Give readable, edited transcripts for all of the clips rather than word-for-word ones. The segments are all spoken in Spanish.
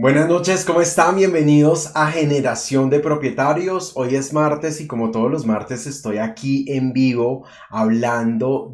Buenas noches, ¿cómo están? Bienvenidos a Generación de Propietarios. Hoy es martes y como todos los martes estoy aquí en vivo hablando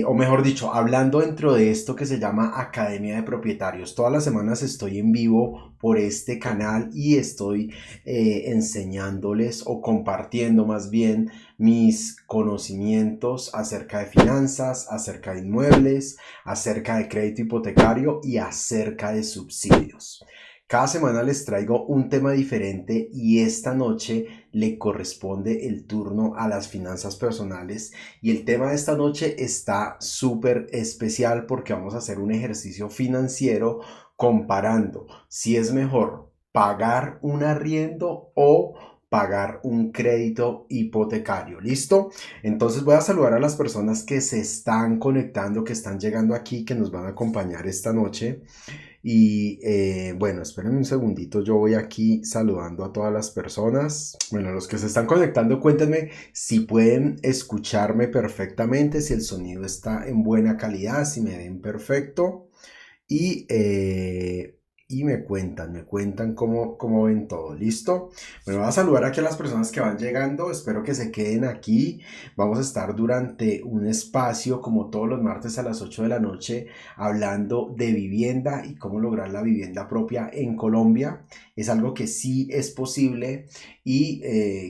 o mejor dicho, hablando dentro de esto que se llama Academia de Propietarios. Todas las semanas estoy en vivo por este canal y estoy enseñándoles o compartiendo más bien mis conocimientos acerca de finanzas, acerca de inmuebles, acerca de crédito hipotecario y acerca de subsidios. Cada semana les traigo un tema diferente y esta noche le corresponde el turno a las finanzas personales y el tema de esta noche está súper especial porque vamos a hacer un ejercicio financiero comparando si es mejor pagar un arriendo o pagar un crédito hipotecario. ¿Listo? Entonces voy a saludar a las personas que se están conectando, que están llegando aquí, que nos van a acompañar esta noche. Y bueno, esperen un segundito, yo voy aquí saludando a todas las personas. Bueno, los que se están conectando, cuéntenme si pueden escucharme perfectamente, si el sonido está en buena calidad, si me ven perfecto. Y me cuentan cómo ven todo. ¿Listo? Bueno, voy a saludar aquí a las personas que van llegando. Espero que se queden aquí. Vamos a estar durante un espacio, como todos los martes a las 8 de la noche, hablando de vivienda y cómo lograr la vivienda propia en Colombia. Es algo que sí es posible y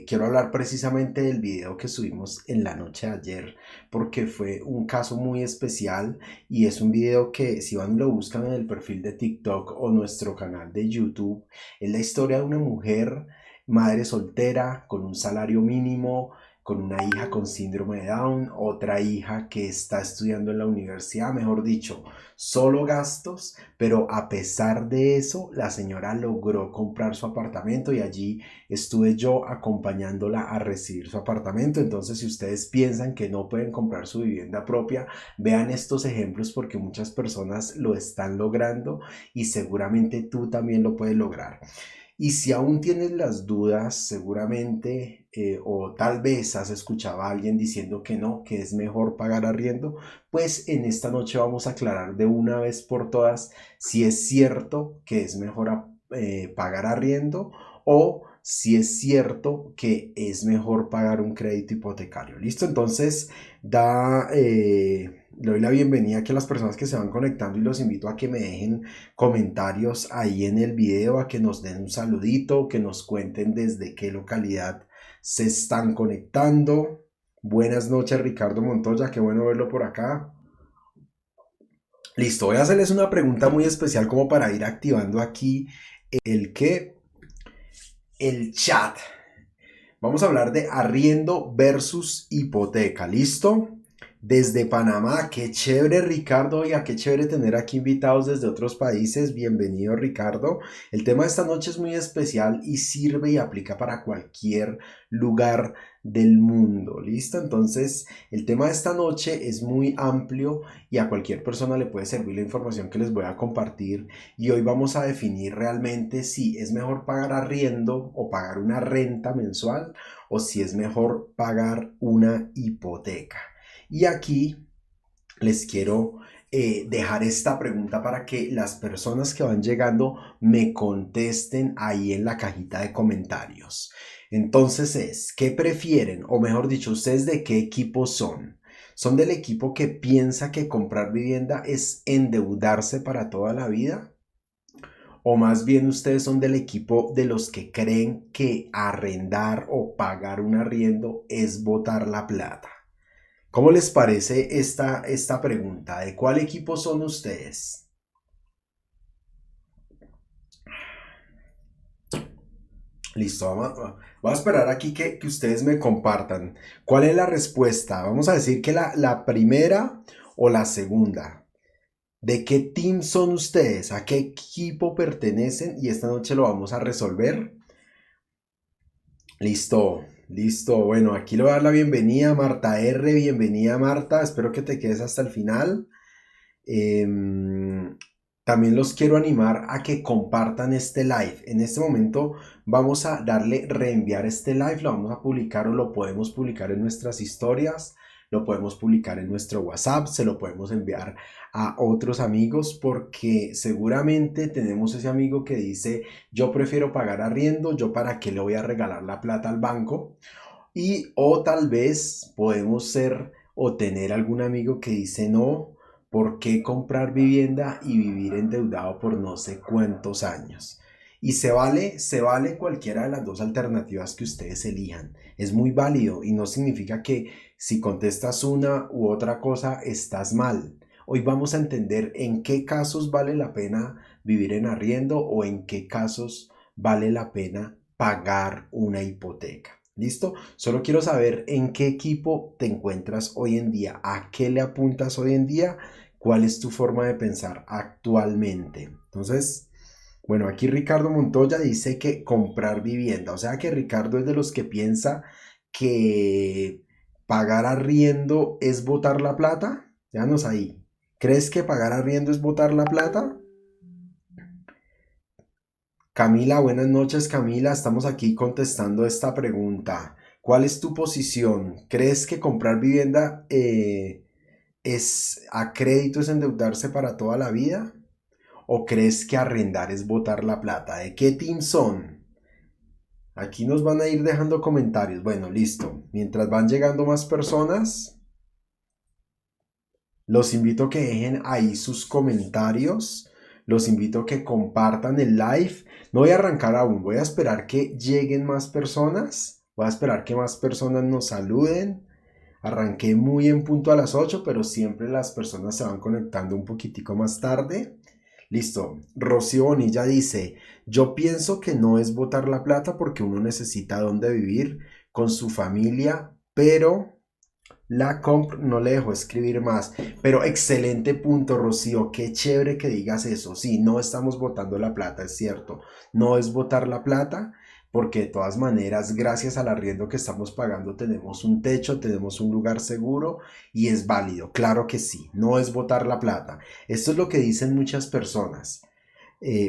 quiero hablar precisamente del video que subimos en la noche de ayer porque fue un caso muy especial y es un video que si van y lo buscan en el perfil de TikTok o nuestro canal de YouTube, es la historia de una mujer, madre soltera, con un salario mínimo, con una hija con síndrome de Down, otra hija que está estudiando en la universidad, mejor dicho, solo gastos, pero a pesar de eso, la señora logró comprar su apartamento y allí estuve yo acompañándola a recibir su apartamento. Entonces, si ustedes piensan que no pueden comprar su vivienda propia, vean estos ejemplos porque muchas personas lo están logrando y seguramente tú también lo puedes lograr. Y si aún tienes las dudas, seguramente o tal vez has escuchado a alguien diciendo que no, que es mejor pagar arriendo, pues en esta noche vamos a aclarar de una vez por todas si es cierto que es mejor pagar arriendo o si es cierto que es mejor pagar un crédito hipotecario. ¿Listo? Entonces, le doy la bienvenida aquí a las personas que se van conectando y los invito a que me dejen comentarios ahí en el video, a que nos den un saludito, que nos cuenten desde qué localidad se están conectando. Buenas noches, Ricardo Montoya, qué bueno verlo por acá. Listo, voy a hacerles una pregunta muy especial como para ir activando aquí el el chat. Vamos a hablar de arriendo versus hipoteca, ¿listo? Desde Panamá, qué chévere Ricardo, oiga, qué chévere tener aquí invitados desde otros países, bienvenido Ricardo. El tema de esta noche es muy especial y sirve y aplica para cualquier lugar del mundo, ¿listo? Entonces, el tema de esta noche es muy amplio y a cualquier persona le puede servir la información que les voy a compartir y hoy vamos a definir realmente si es mejor pagar arriendo o pagar una renta mensual o si es mejor pagar una hipoteca. Y aquí les quiero dejar esta pregunta para que las personas que van llegando me contesten ahí en la cajita de comentarios. Entonces ¿qué prefieren? O mejor dicho, ¿ustedes de qué equipo son? ¿Son del equipo que piensa que comprar vivienda es endeudarse para toda la vida? ¿O más bien ustedes son del equipo de los que creen que arrendar o pagar un arriendo es botar la plata? ¿Cómo les parece esta pregunta? ¿De cuál equipo son ustedes? Listo, voy a esperar aquí que ustedes me compartan. ¿Cuál es la respuesta? Vamos a decir que la primera o la segunda. ¿De qué team son ustedes? ¿A qué equipo pertenecen? Y esta noche lo vamos a resolver. Listo, listo. Bueno, aquí le voy a dar la bienvenida a Marta R. Bienvenida Marta. Espero que te quedes hasta el final. También los quiero animar a que compartan este live. En este momento vamos a darle reenviar este live, lo vamos a publicar o lo podemos publicar en nuestras historias. lo podemos publicar en nuestro WhatsApp, se lo podemos enviar a otros amigos, porque seguramente tenemos ese amigo que dice, yo prefiero pagar arriendo, yo para qué le voy a regalar la plata al banco. Y o tal vez podemos ser o tener algún amigo que dice, no, ¿por qué comprar vivienda y vivir endeudado por no sé cuántos años? Y se vale cualquiera de las dos alternativas que ustedes elijan. Es muy válido y no significa que si contestas una u otra cosa estás mal. Hoy vamos a entender en qué casos vale la pena vivir en arriendo o en qué casos vale la pena pagar una hipoteca. ¿Listo? Solo quiero saber en qué equipo te encuentras hoy en día, a qué le apuntas hoy en día, cuál es tu forma de pensar actualmente. Entonces, bueno, aquí Ricardo Montoya dice que comprar vivienda, o sea que Ricardo es de los que piensa que pagar arriendo es botar la plata. Déjanos ahí. ¿Crees que pagar arriendo es botar la plata? Camila, buenas noches Camila, estamos aquí contestando esta pregunta. ¿Cuál es tu posición? ¿Crees que comprar vivienda es a crédito, es endeudarse para toda la vida? ¿O crees que arrendar es botar la plata? ¿De qué team son? Aquí nos van a ir dejando comentarios. Bueno, listo. Mientras van llegando más personas, los invito a que dejen ahí sus comentarios. Los invito a que compartan el live. No voy a arrancar aún. Voy a esperar que lleguen más personas. Voy a esperar que más personas nos saluden. Arranqué muy en punto a las 8, pero siempre las personas se van conectando un poquitico más tarde. Listo. Rocío Bonilla dice, yo pienso que no es botar la plata porque uno necesita dónde vivir con su familia, pero la comp no le dejó escribir más. Pero excelente punto, Rocío. Qué chévere que digas eso. Sí, no estamos botando la plata, es cierto. No es botar la plata, porque de todas maneras, gracias al arriendo que estamos pagando, tenemos un techo, tenemos un lugar seguro y es válido. Claro que sí, no es botar la plata. Esto es lo que dicen muchas personas.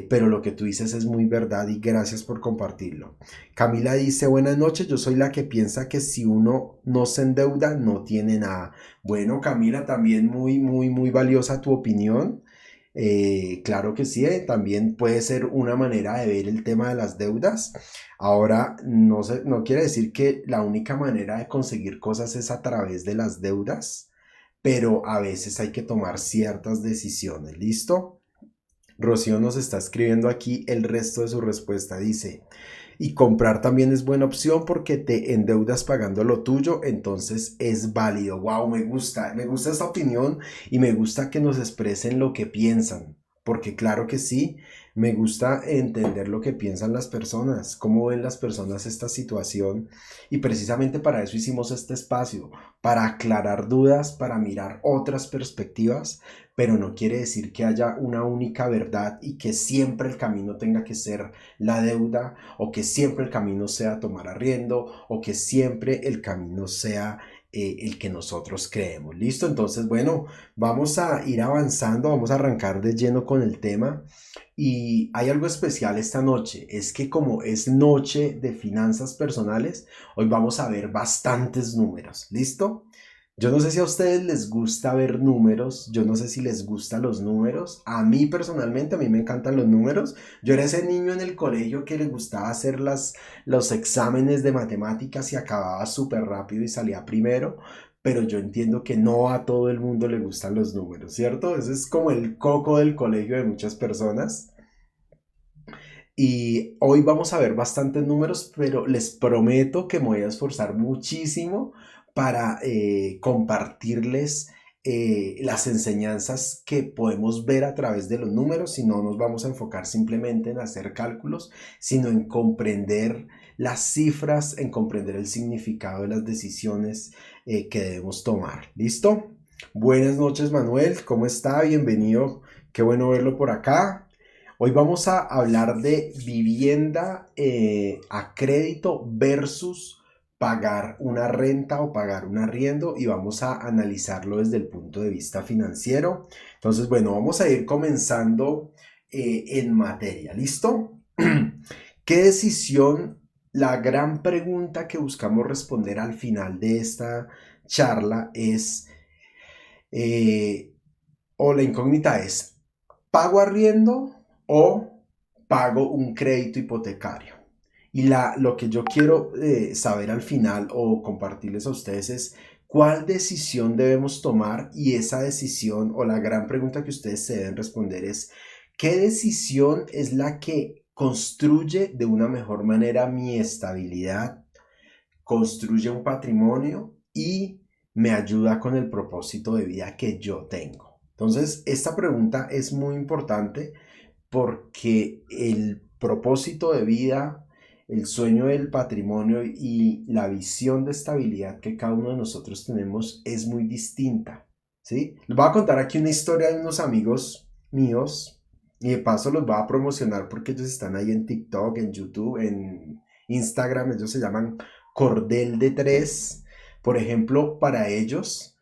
Pero lo que tú dices es muy verdad y gracias por compartirlo. Camila dice, buenas noches, yo soy la que piensa que si uno no se endeuda no tiene nada. Bueno, Camila, también muy valiosa tu opinión. Claro que sí, también puede ser una manera de ver el tema de las deudas. Ahora, no quiere decir que la única manera de conseguir cosas es a través de las deudas, pero a veces hay que tomar ciertas decisiones. ¿Listo? Rocío nos está escribiendo aquí el resto de su respuesta. Dice, y comprar también es buena opción porque te endeudas pagando lo tuyo, entonces es válido. Wow, me gusta esta opinión y me gusta que nos expresen lo que piensan, porque claro que sí, me gusta entender lo que piensan las personas, cómo ven las personas esta situación y precisamente para eso hicimos este espacio, para aclarar dudas, para mirar otras perspectivas, pero no quiere decir que haya una única verdad y que siempre el camino tenga que ser la deuda o que siempre el camino sea tomar arriendo o que siempre el camino sea el que nosotros creemos. ¿Listo? Entonces, bueno, vamos a ir avanzando, vamos a arrancar de lleno con el tema. Y hay algo especial esta noche, es que como es noche de finanzas personales, hoy vamos a ver bastantes números. ¿Listo? Yo no sé si a ustedes les gusta ver números, yo no sé si les gustan los números. A mí personalmente, a mí me encantan los números. Yo era ese niño en el colegio que le gustaba hacer los exámenes de matemáticas y acababa súper rápido y salía primero, pero yo entiendo que no a todo el mundo le gustan los números, ¿cierto? Ese es como el coco del colegio de muchas personas. Y hoy vamos a ver bastantes números, pero les prometo que me voy a esforzar muchísimo para compartirles las enseñanzas que podemos ver a través de los números. Si no nos vamos a enfocar simplemente en hacer cálculos, sino en comprender las cifras, en comprender el significado de las decisiones que debemos tomar. ¿Listo? Buenas noches, Manuel. ¿Cómo está? Bienvenido. Qué bueno verlo por acá. Hoy vamos a hablar de vivienda a crédito versus pagar una renta o pagar un arriendo y vamos a analizarlo desde el punto de vista financiero. Entonces, bueno, vamos a ir comenzando en materia. ¿Listo? ¿Qué decisión? La gran pregunta que buscamos responder al final charla es, eh, o la incógnita es, ¿pago arriendo o pago un crédito hipotecario? Y lo que yo quiero saber al final o compartirles a ustedes es cuál decisión debemos tomar, y esa decisión o la gran pregunta que ustedes se deben responder es ¿qué decisión es la que construye de una mejor manera mi estabilidad, construye un patrimonio y me ayuda con el propósito de vida que yo tengo? Entonces, esta pregunta es muy importante porque el propósito de vida, el sueño del patrimonio y la visión de estabilidad que cada uno de nosotros tenemos es muy distinta, ¿sí? Les voy a contar aquí una historia de unos amigos míos y de paso los voy a promocionar porque ellos están ahí en TikTok, en YouTube, en Instagram. Ellos se llaman Cordel de Tres. Por ejemplo, para ellos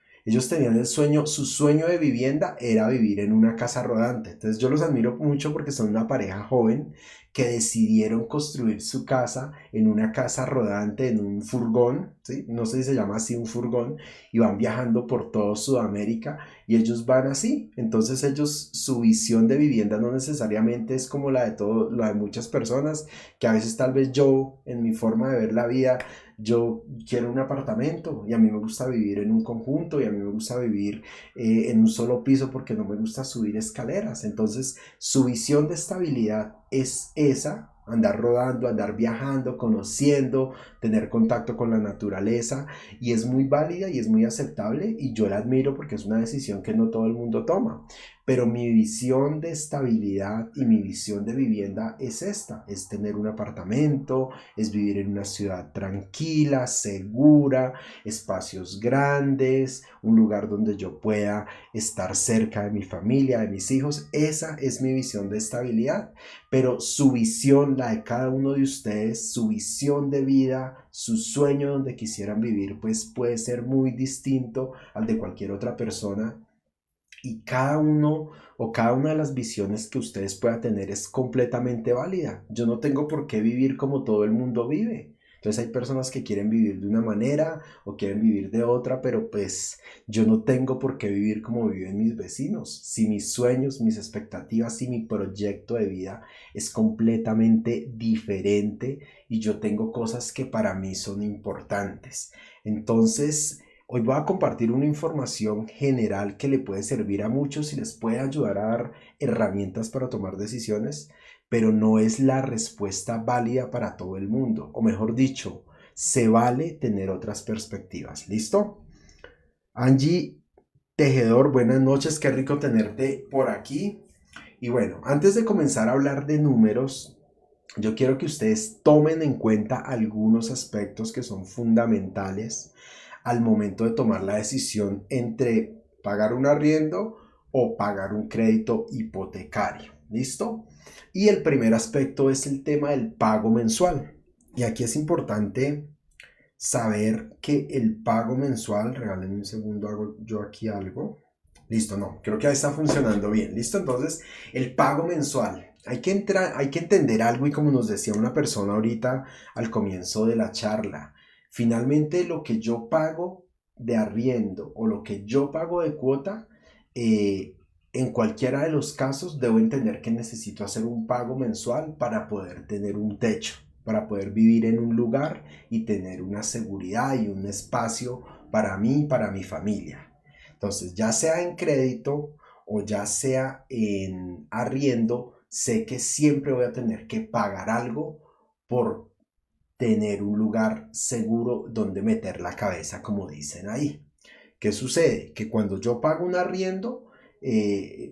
tenían el sueño, su sueño de vivienda era vivir en una casa rodante. Entonces yo los admiro mucho porque son una pareja joven que decidieron construir su casa en una casa rodante, en un furgón, ¿sí? No sé si se llama así un furgón, y van viajando por todo Sudamérica y ellos van así. Entonces ellos, su visión de vivienda no necesariamente es como la de muchas personas, que a veces tal vez yo, en mi forma de ver la vida, yo quiero un apartamento y a mí me gusta vivir en un conjunto y a mí me gusta vivir en un solo piso porque no me gusta subir escaleras. Entonces su visión de estabilidad es esa: andar rodando, andar viajando, conociendo, tener contacto con la naturaleza, y es muy válida y es muy aceptable y yo la admiro porque es una decisión que no todo el mundo toma. Pero mi visión de estabilidad y mi visión de vivienda es esta: es tener un apartamento, es vivir en una ciudad tranquila, segura, espacios grandes, un lugar donde yo pueda estar cerca de mi familia, de mis hijos. Esa es mi visión de estabilidad. Pero su visión, la de cada uno de ustedes, su visión de vida, su sueño donde quisieran vivir, pues puede ser muy distinto al de cualquier otra persona, y cada uno o cada una de las visiones que ustedes puedan tener es completamente válida. Yo no tengo por qué vivir como todo el mundo vive. Entonces hay personas que quieren vivir de una manera o quieren vivir de otra, pero pues yo no tengo por qué vivir como viven mis vecinos. Si mis sueños, mis expectativas y mi proyecto de vida es completamente diferente y yo tengo cosas que para mí son importantes. Entonces, hoy voy a compartir una información general que le puede servir a muchos y les puede ayudar a dar herramientas para tomar decisiones, pero no es la respuesta válida para todo el mundo. O mejor dicho, se vale tener otras perspectivas. ¿Listo? Angie Tejedor, buenas noches, qué rico tenerte por aquí. Y bueno, antes de comenzar a hablar de números, yo quiero que ustedes tomen en cuenta algunos aspectos que son fundamentales al momento de tomar la decisión entre pagar un arriendo o pagar un crédito hipotecario. ¿Listo? Y el primer aspecto es el tema del pago mensual. Y aquí es importante saber que el pago mensual, regálenme un segundo, hago yo aquí algo. Listo, no, creo que ahí está funcionando bien. Listo, entonces el pago mensual. Hay que entender algo, y como nos decía una persona ahorita al comienzo de la charla, finalmente lo que yo pago de arriendo o lo que yo pago de cuota, eh, en cualquiera de los casos debo entender que necesito hacer un pago mensual para poder tener un techo, para poder vivir en un lugar y tener una seguridad y un espacio para mí y para mi familia. Entonces, ya sea en crédito o ya sea en arriendo, sé que siempre voy a tener que pagar algo por tener un lugar seguro donde meter la cabeza, como dicen ahí. ¿Qué sucede? Que cuando yo pago un arriendo,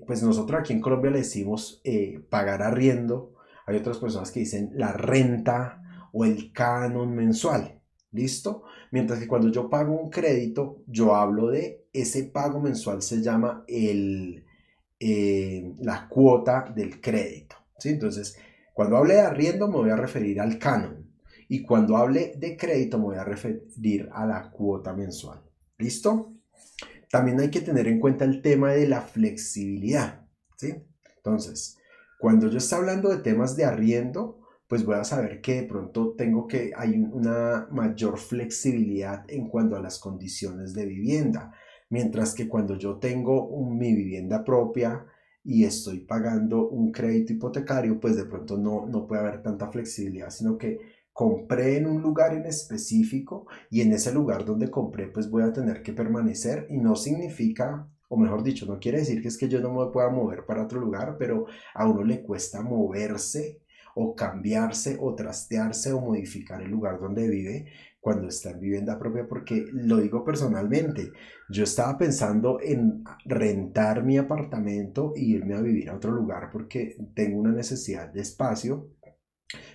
pues nosotros aquí en Colombia le decimos pagar arriendo. Hay otras personas que dicen la renta o el canon mensual. ¿Listo? Mientras que cuando yo pago un crédito, yo hablo de ese pago mensual, se llama la cuota del crédito. ¿Sí? Entonces, cuando hable de arriendo me voy a referir al canon, y cuando hable de crédito me voy a referir a la cuota mensual. ¿Listo? También hay que tener en cuenta el tema de la flexibilidad, ¿sí? Entonces, cuando yo estoy hablando de temas de arriendo, pues voy a saber que de pronto hay una mayor flexibilidad en cuanto a las condiciones de vivienda. Mientras que cuando yo tengo mi vivienda propia y estoy pagando un crédito hipotecario, pues de pronto no puede haber tanta flexibilidad, sino que compré en un lugar en específico y en ese lugar donde compré pues voy a tener que permanecer y no significa, o mejor dicho, no quiere decir que es que yo no me pueda mover para otro lugar, pero a uno le cuesta moverse o cambiarse o trastearse o modificar el lugar donde vive cuando está en vivienda propia, porque lo digo personalmente, yo estaba pensando en rentar mi apartamento e irme a vivir a otro lugar porque tengo una necesidad de espacio,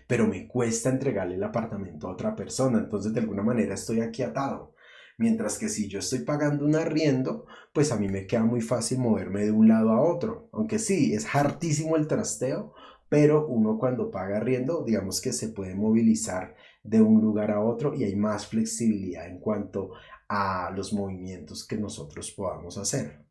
pero me cuesta entregarle el apartamento a otra persona, entonces de alguna manera estoy aquí atado. Mientras que si yo estoy pagando un arriendo, pues a mí me queda muy fácil moverme de un lado a otro. Aunque sí, es hartísimo el trasteo, pero uno cuando paga arriendo, digamos que se puede movilizar de un lugar a otro y hay más flexibilidad en cuanto a los movimientos que nosotros podamos hacer.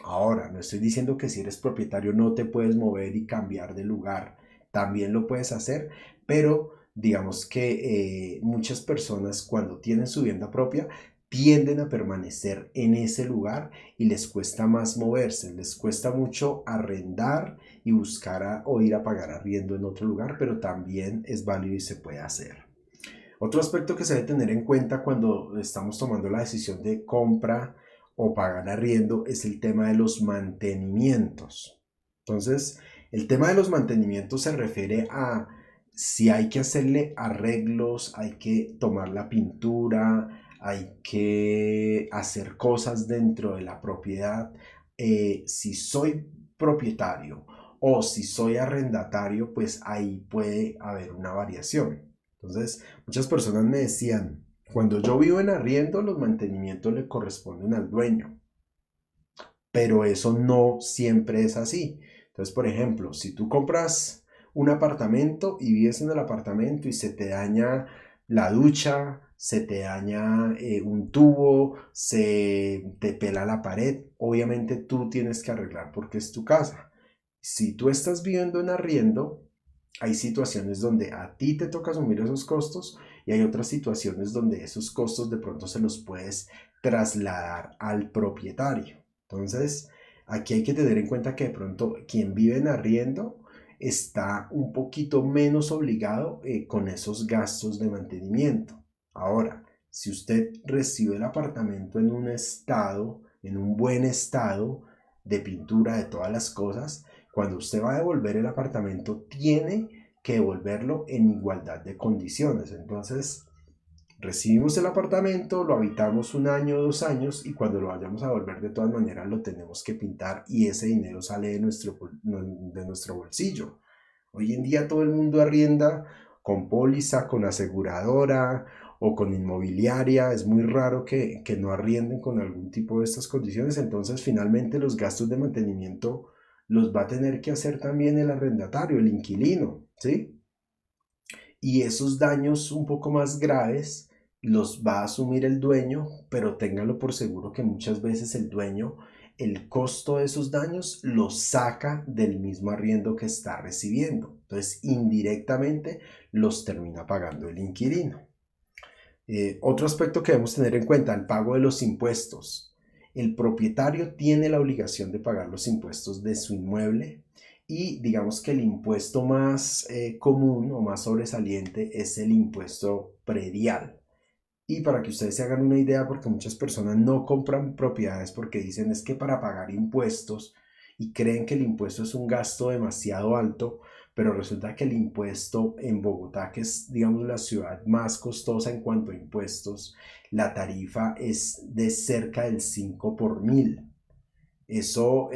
Ahora, no estoy diciendo que si eres propietario no te puedes mover y cambiar de lugar. También lo puedes hacer, pero digamos que muchas personas cuando tienen su vivienda propia tienden a permanecer en ese lugar y les cuesta más moverse, les cuesta mucho arrendar y o ir a pagar arriendo en otro lugar, pero también es válido y se puede hacer. Otro aspecto que se debe tener en cuenta cuando estamos tomando la decisión de compra o pagar arriendo es el tema de los mantenimientos. Entonces, el tema de los mantenimientos se refiere a si hay que hacerle arreglos, hay que tomar la pintura, hay que hacer cosas dentro de la propiedad. Si soy propietario o si soy arrendatario, pues ahí puede haber una variación. Entonces, muchas personas me decían, cuando yo vivo en arriendo, los mantenimientos le corresponden al dueño, pero eso no siempre es así. Entonces, por ejemplo, si tú compras un apartamento y vives en el apartamento y se te daña la ducha, se te daña un tubo, se te pela la pared, obviamente tú tienes que arreglar porque es tu casa. Si tú estás viviendo en arriendo, hay situaciones donde a ti te toca asumir esos costos y hay otras situaciones donde esos costos de pronto se los puedes trasladar al propietario. Entonces, aquí hay que tener en cuenta que de pronto quien vive en arriendo está un poquito menos obligado con esos gastos de mantenimiento. Ahora, si usted recibe el apartamento en un estado, en un buen estado de pintura de todas las cosas, cuando usted va a devolver el apartamento, tiene que devolverlo en igualdad de condiciones. Entonces, recibimos el apartamento, lo habitamos un año, 2 años y cuando lo vayamos a devolver de todas maneras lo tenemos que pintar y ese dinero sale de nuestro bolsillo. Hoy en día todo el mundo arrienda con póliza, con aseguradora o con inmobiliaria. Es muy raro que no arrienden con algún tipo de estas condiciones. Entonces finalmente los gastos de mantenimiento los va a tener que hacer también el arrendatario, el inquilino, ¿sí? Y esos daños un poco más graves los va a asumir el dueño, pero téngalo por seguro que muchas veces el dueño, el costo de esos daños lo saca del mismo arriendo que está recibiendo. Entonces, indirectamente los termina pagando el inquilino. Otro aspecto que debemos tener en cuenta, el pago de los impuestos. El propietario tiene la obligación de pagar los impuestos de su inmueble y digamos que el impuesto más común o más sobresaliente es el impuesto predial. Y para que ustedes se hagan una idea, porque muchas personas no compran propiedades porque dicen es que para pagar impuestos y creen que el impuesto es un gasto demasiado alto, pero resulta que el impuesto en Bogotá, que es digamos la ciudad más costosa en cuanto a impuestos, la tarifa es de cerca del 5 por mil. Eso,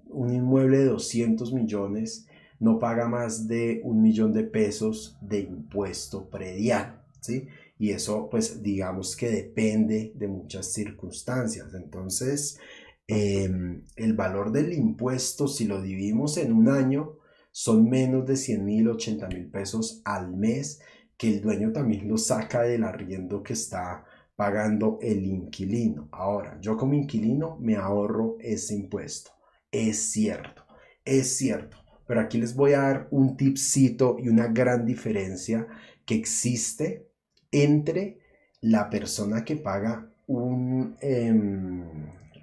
un inmueble de 200 millones no paga más de 1 millón de pesos de impuesto predial, ¿sí? Y eso, pues, digamos que depende de muchas circunstancias. Entonces, el valor del impuesto, si lo dividimos en un año, son menos de 100.000, 80.000 pesos al mes, que el dueño también lo saca del arriendo que está pagando el inquilino. Ahora, yo como inquilino me ahorro ese impuesto. Es cierto, es cierto. Pero aquí les voy a dar un tipcito y una gran diferencia que existe entre la persona que paga un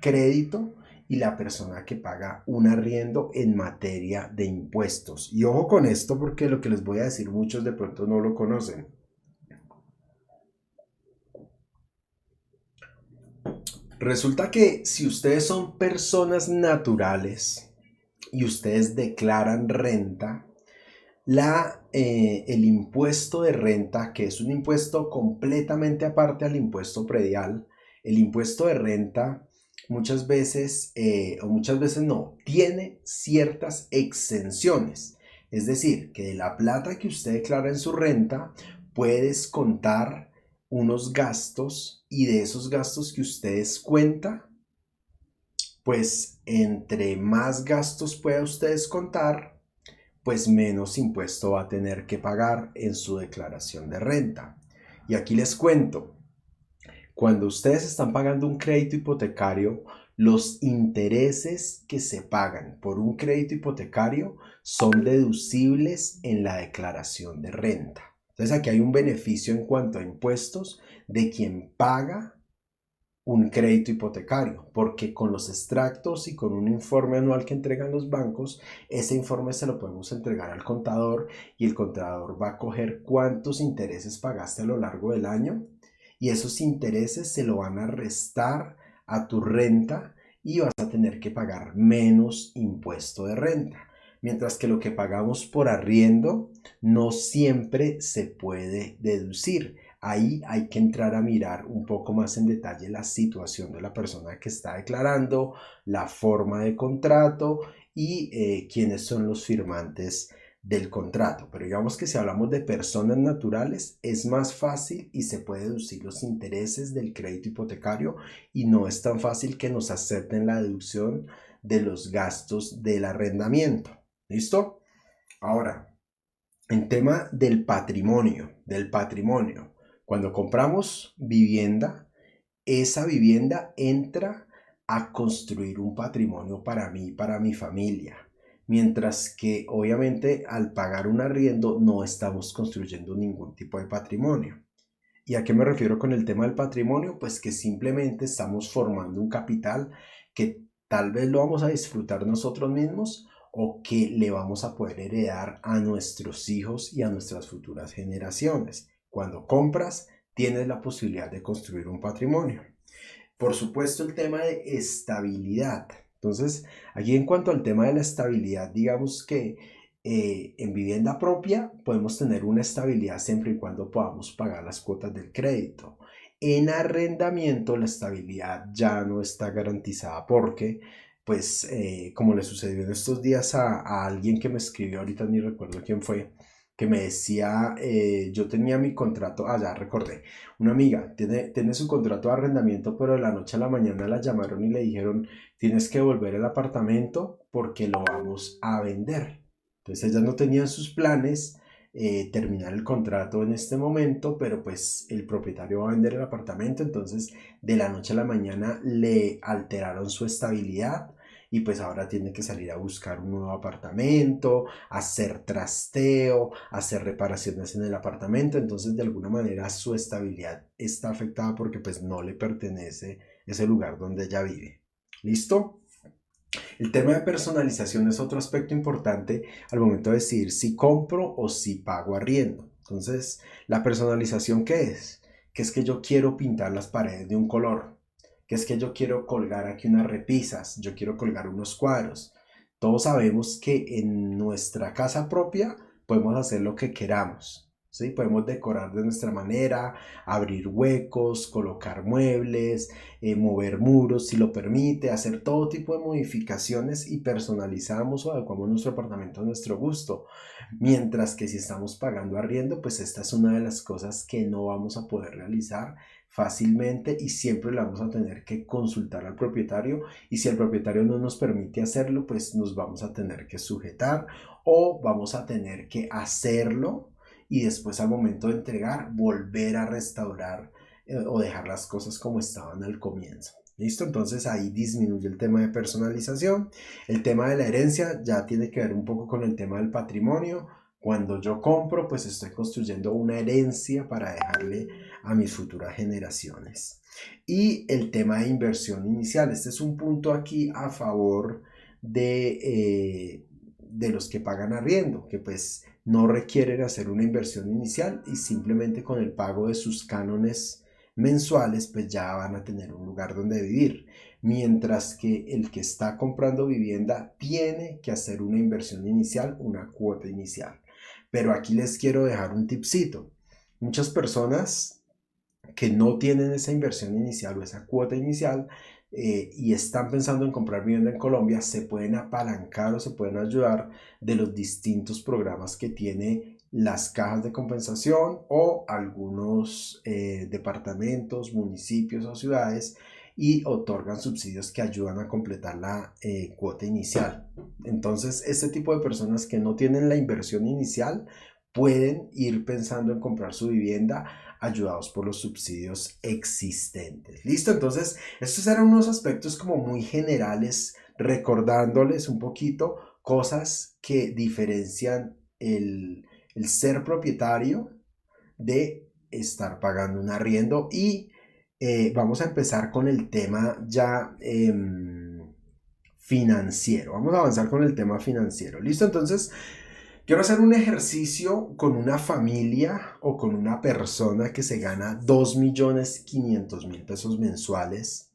crédito y la persona que paga un arriendo en materia de impuestos. Y ojo con esto porque lo que les voy a decir muchos de pronto no lo conocen. Resulta que si ustedes son personas naturales y ustedes declaran renta, el impuesto de renta, que es un impuesto completamente aparte al impuesto predial, el impuesto de renta muchas veces, o muchas veces no, tiene ciertas exenciones. Es decir, que de la plata que usted declara en su renta, puede descontar unos gastos y de esos gastos que usted descuenta, pues entre más gastos pueda usted descontar, pues menos impuesto va a tener que pagar en su declaración de renta. Y aquí les cuento, cuando ustedes están pagando un crédito hipotecario, los intereses que se pagan por un crédito hipotecario son deducibles en la declaración de renta. Entonces aquí hay un beneficio en cuanto a impuestos de quien paga un crédito hipotecario, porque con los extractos y con un informe anual que entregan los bancos, ese informe se lo podemos entregar al contador y el contador va a coger cuántos intereses pagaste a lo largo del año y esos intereses se lo van a restar a tu renta y vas a tener que pagar menos impuesto de renta. Mientras que lo que pagamos por arriendo no siempre se puede deducir. Ahí hay que entrar a mirar un poco más en detalle la situación de la persona que está declarando, la forma de contrato y quiénes son los firmantes del contrato. Pero digamos que si hablamos de personas naturales, es más fácil y se puede deducir los intereses del crédito hipotecario y no es tan fácil que nos acepten la deducción de los gastos del arrendamiento. ¿Listo? Ahora, en tema del patrimonio, cuando compramos vivienda, esa vivienda entra a construir un patrimonio para mí, para mi familia. Mientras que obviamente al pagar un arriendo no estamos construyendo ningún tipo de patrimonio. ¿Y a qué me refiero con el tema del patrimonio? Pues que simplemente estamos formando un capital que tal vez lo vamos a disfrutar nosotros mismos o que le vamos a poder heredar a nuestros hijos y a nuestras futuras generaciones. Cuando compras, tienes la posibilidad de construir un patrimonio. Por supuesto, el tema de estabilidad. Entonces, aquí en cuanto al tema de la estabilidad, digamos que en vivienda propia podemos tener una estabilidad siempre y cuando podamos pagar las cuotas del crédito. En arrendamiento la estabilidad ya no está garantizada porque, pues, como le sucedió en estos días a alguien que me escribió, ahorita ni recuerdo quién fue, que me decía, yo tenía mi contrato, ya recordé, una amiga tiene su contrato de arrendamiento, pero de la noche a la mañana la llamaron y le dijeron, tienes que devolver el apartamento porque lo vamos a vender. Entonces ellas no tenían sus planes terminar el contrato en este momento, pero pues el propietario va a vender el apartamento, entonces de la noche a la mañana le alteraron su estabilidad y pues ahora tiene que salir a buscar un nuevo apartamento, hacer trasteo, hacer reparaciones en el apartamento, entonces de alguna manera su estabilidad está afectada porque pues no le pertenece ese lugar donde ella vive. ¿Listo? El tema de personalización es otro aspecto importante al momento de decidir si compro o si pago arriendo. Entonces, ¿la personalización qué es? Que es que yo quiero pintar las paredes de un color, que es que yo quiero colgar aquí unas repisas, yo quiero colgar unos cuadros. Todos sabemos que en nuestra casa propia podemos hacer lo que queramos. ¿Sí? Podemos decorar de nuestra manera, abrir huecos, colocar muebles, mover muros si lo permite, hacer todo tipo de modificaciones y personalizamos o adecuamos nuestro apartamento a nuestro gusto. Mientras que si estamos pagando arriendo, pues esta es una de las cosas que no vamos a poder realizar fácilmente y siempre le vamos a tener que consultar al propietario y si el propietario no nos permite hacerlo, pues nos vamos a tener que sujetar o vamos a tener que hacerlo y después al momento de entregar volver a restaurar o dejar las cosas como estaban al comienzo. ¿Listo? Entonces ahí disminuye el tema de personalización. El tema de la herencia ya tiene que ver un poco con el tema del patrimonio. Cuando yo compro, pues estoy construyendo una herencia para dejarle a mis futuras generaciones. Y el tema de inversión inicial. Este es un punto aquí a favor de los que pagan arriendo, que pues no requieren hacer una inversión inicial y simplemente con el pago de sus cánones mensuales pues ya van a tener un lugar donde vivir, mientras que el que está comprando vivienda tiene que hacer una inversión inicial, una cuota inicial. Pero aquí les quiero dejar un tipcito. Muchas personas que no tienen esa inversión inicial o esa cuota inicial y están pensando en comprar vivienda en Colombia, se pueden apalancar o se pueden ayudar de los distintos programas que tiene las cajas de compensación o algunos departamentos, municipios o ciudades y otorgan subsidios que ayudan a completar la cuota inicial. Entonces, este tipo de personas que no tienen la inversión inicial pueden ir pensando en comprar su vivienda ayudados por los subsidios existentes. ¿Listo? Entonces, estos eran unos aspectos como muy generales, recordándoles un poquito cosas que diferencian el ser propietario de estar pagando un arriendo y vamos a empezar con el tema ya financiero. Vamos a avanzar con el tema financiero. ¿Listo? Entonces, quiero hacer un ejercicio con una familia o con una persona que se gana 2.500.000 pesos mensuales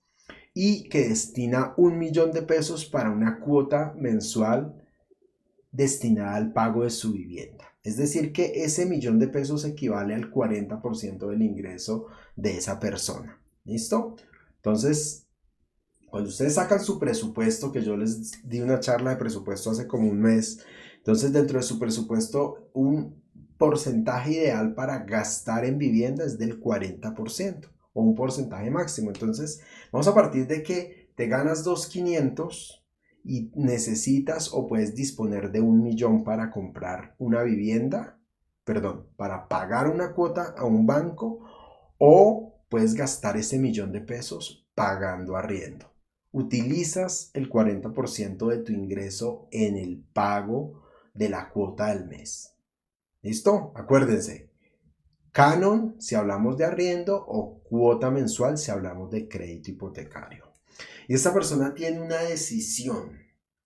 y que destina 1.000.000 de pesos para una cuota mensual destinada al pago de su vivienda. Es decir, que ese 1.000.000 de pesos equivale al 40% del ingreso de esa persona. ¿Listo? Entonces, cuando ustedes sacan su presupuesto, que yo les di una charla de presupuesto hace como un mes, entonces dentro de su presupuesto un porcentaje ideal para gastar en vivienda es del 40% o un porcentaje máximo. Entonces vamos a partir de que te ganas 2.500 y necesitas o puedes disponer de 1.000.000 para comprar una vivienda, perdón, para pagar una cuota a un banco o puedes gastar ese 1.000.000 de pesos pagando arriendo. Utilizas el 40% de tu ingreso en el pago de la cuota del mes. ¿Listo? Acuérdense. Canon si hablamos de arriendo o cuota mensual si hablamos de crédito hipotecario. Y esta persona tiene una decisión.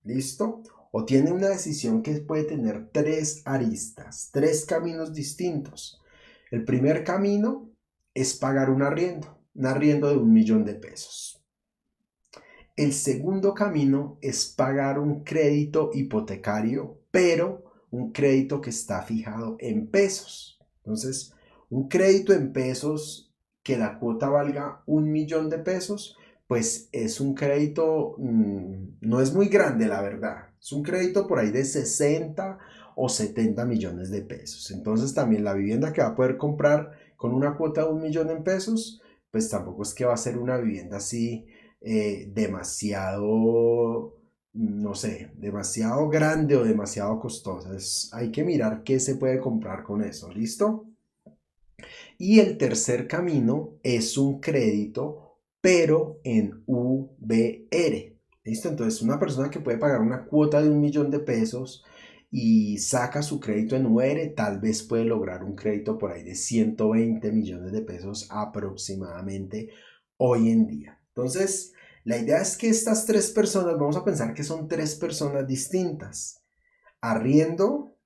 ¿Listo? O tiene una decisión que puede tener tres aristas, tres caminos distintos. El primer camino es pagar un arriendo de 1.000.000 de pesos. El segundo camino es pagar un crédito hipotecario, pero un crédito que está fijado en pesos. Entonces, un crédito en pesos que la cuota valga 1.000.000 de pesos, pues es un crédito, no es muy grande la verdad. Es un crédito por ahí de 60 o 70 millones de pesos. Entonces también la vivienda que va a poder comprar con una cuota de 1.000.000 en pesos, pues tampoco es que va a ser una vivienda así demasiado, no sé, demasiado grande o demasiado costosa. Hay que mirar qué se puede comprar con eso, ¿listo? Y el tercer camino es un crédito, pero en VR. ¿Listo? Entonces, una persona que puede pagar una cuota de 1.000.000 de pesos y saca su crédito en VR, tal vez puede lograr un crédito por ahí de 120 millones de pesos aproximadamente hoy en día. Entonces, la idea es que estas tres personas, vamos a pensar que son tres personas distintas. Arriendo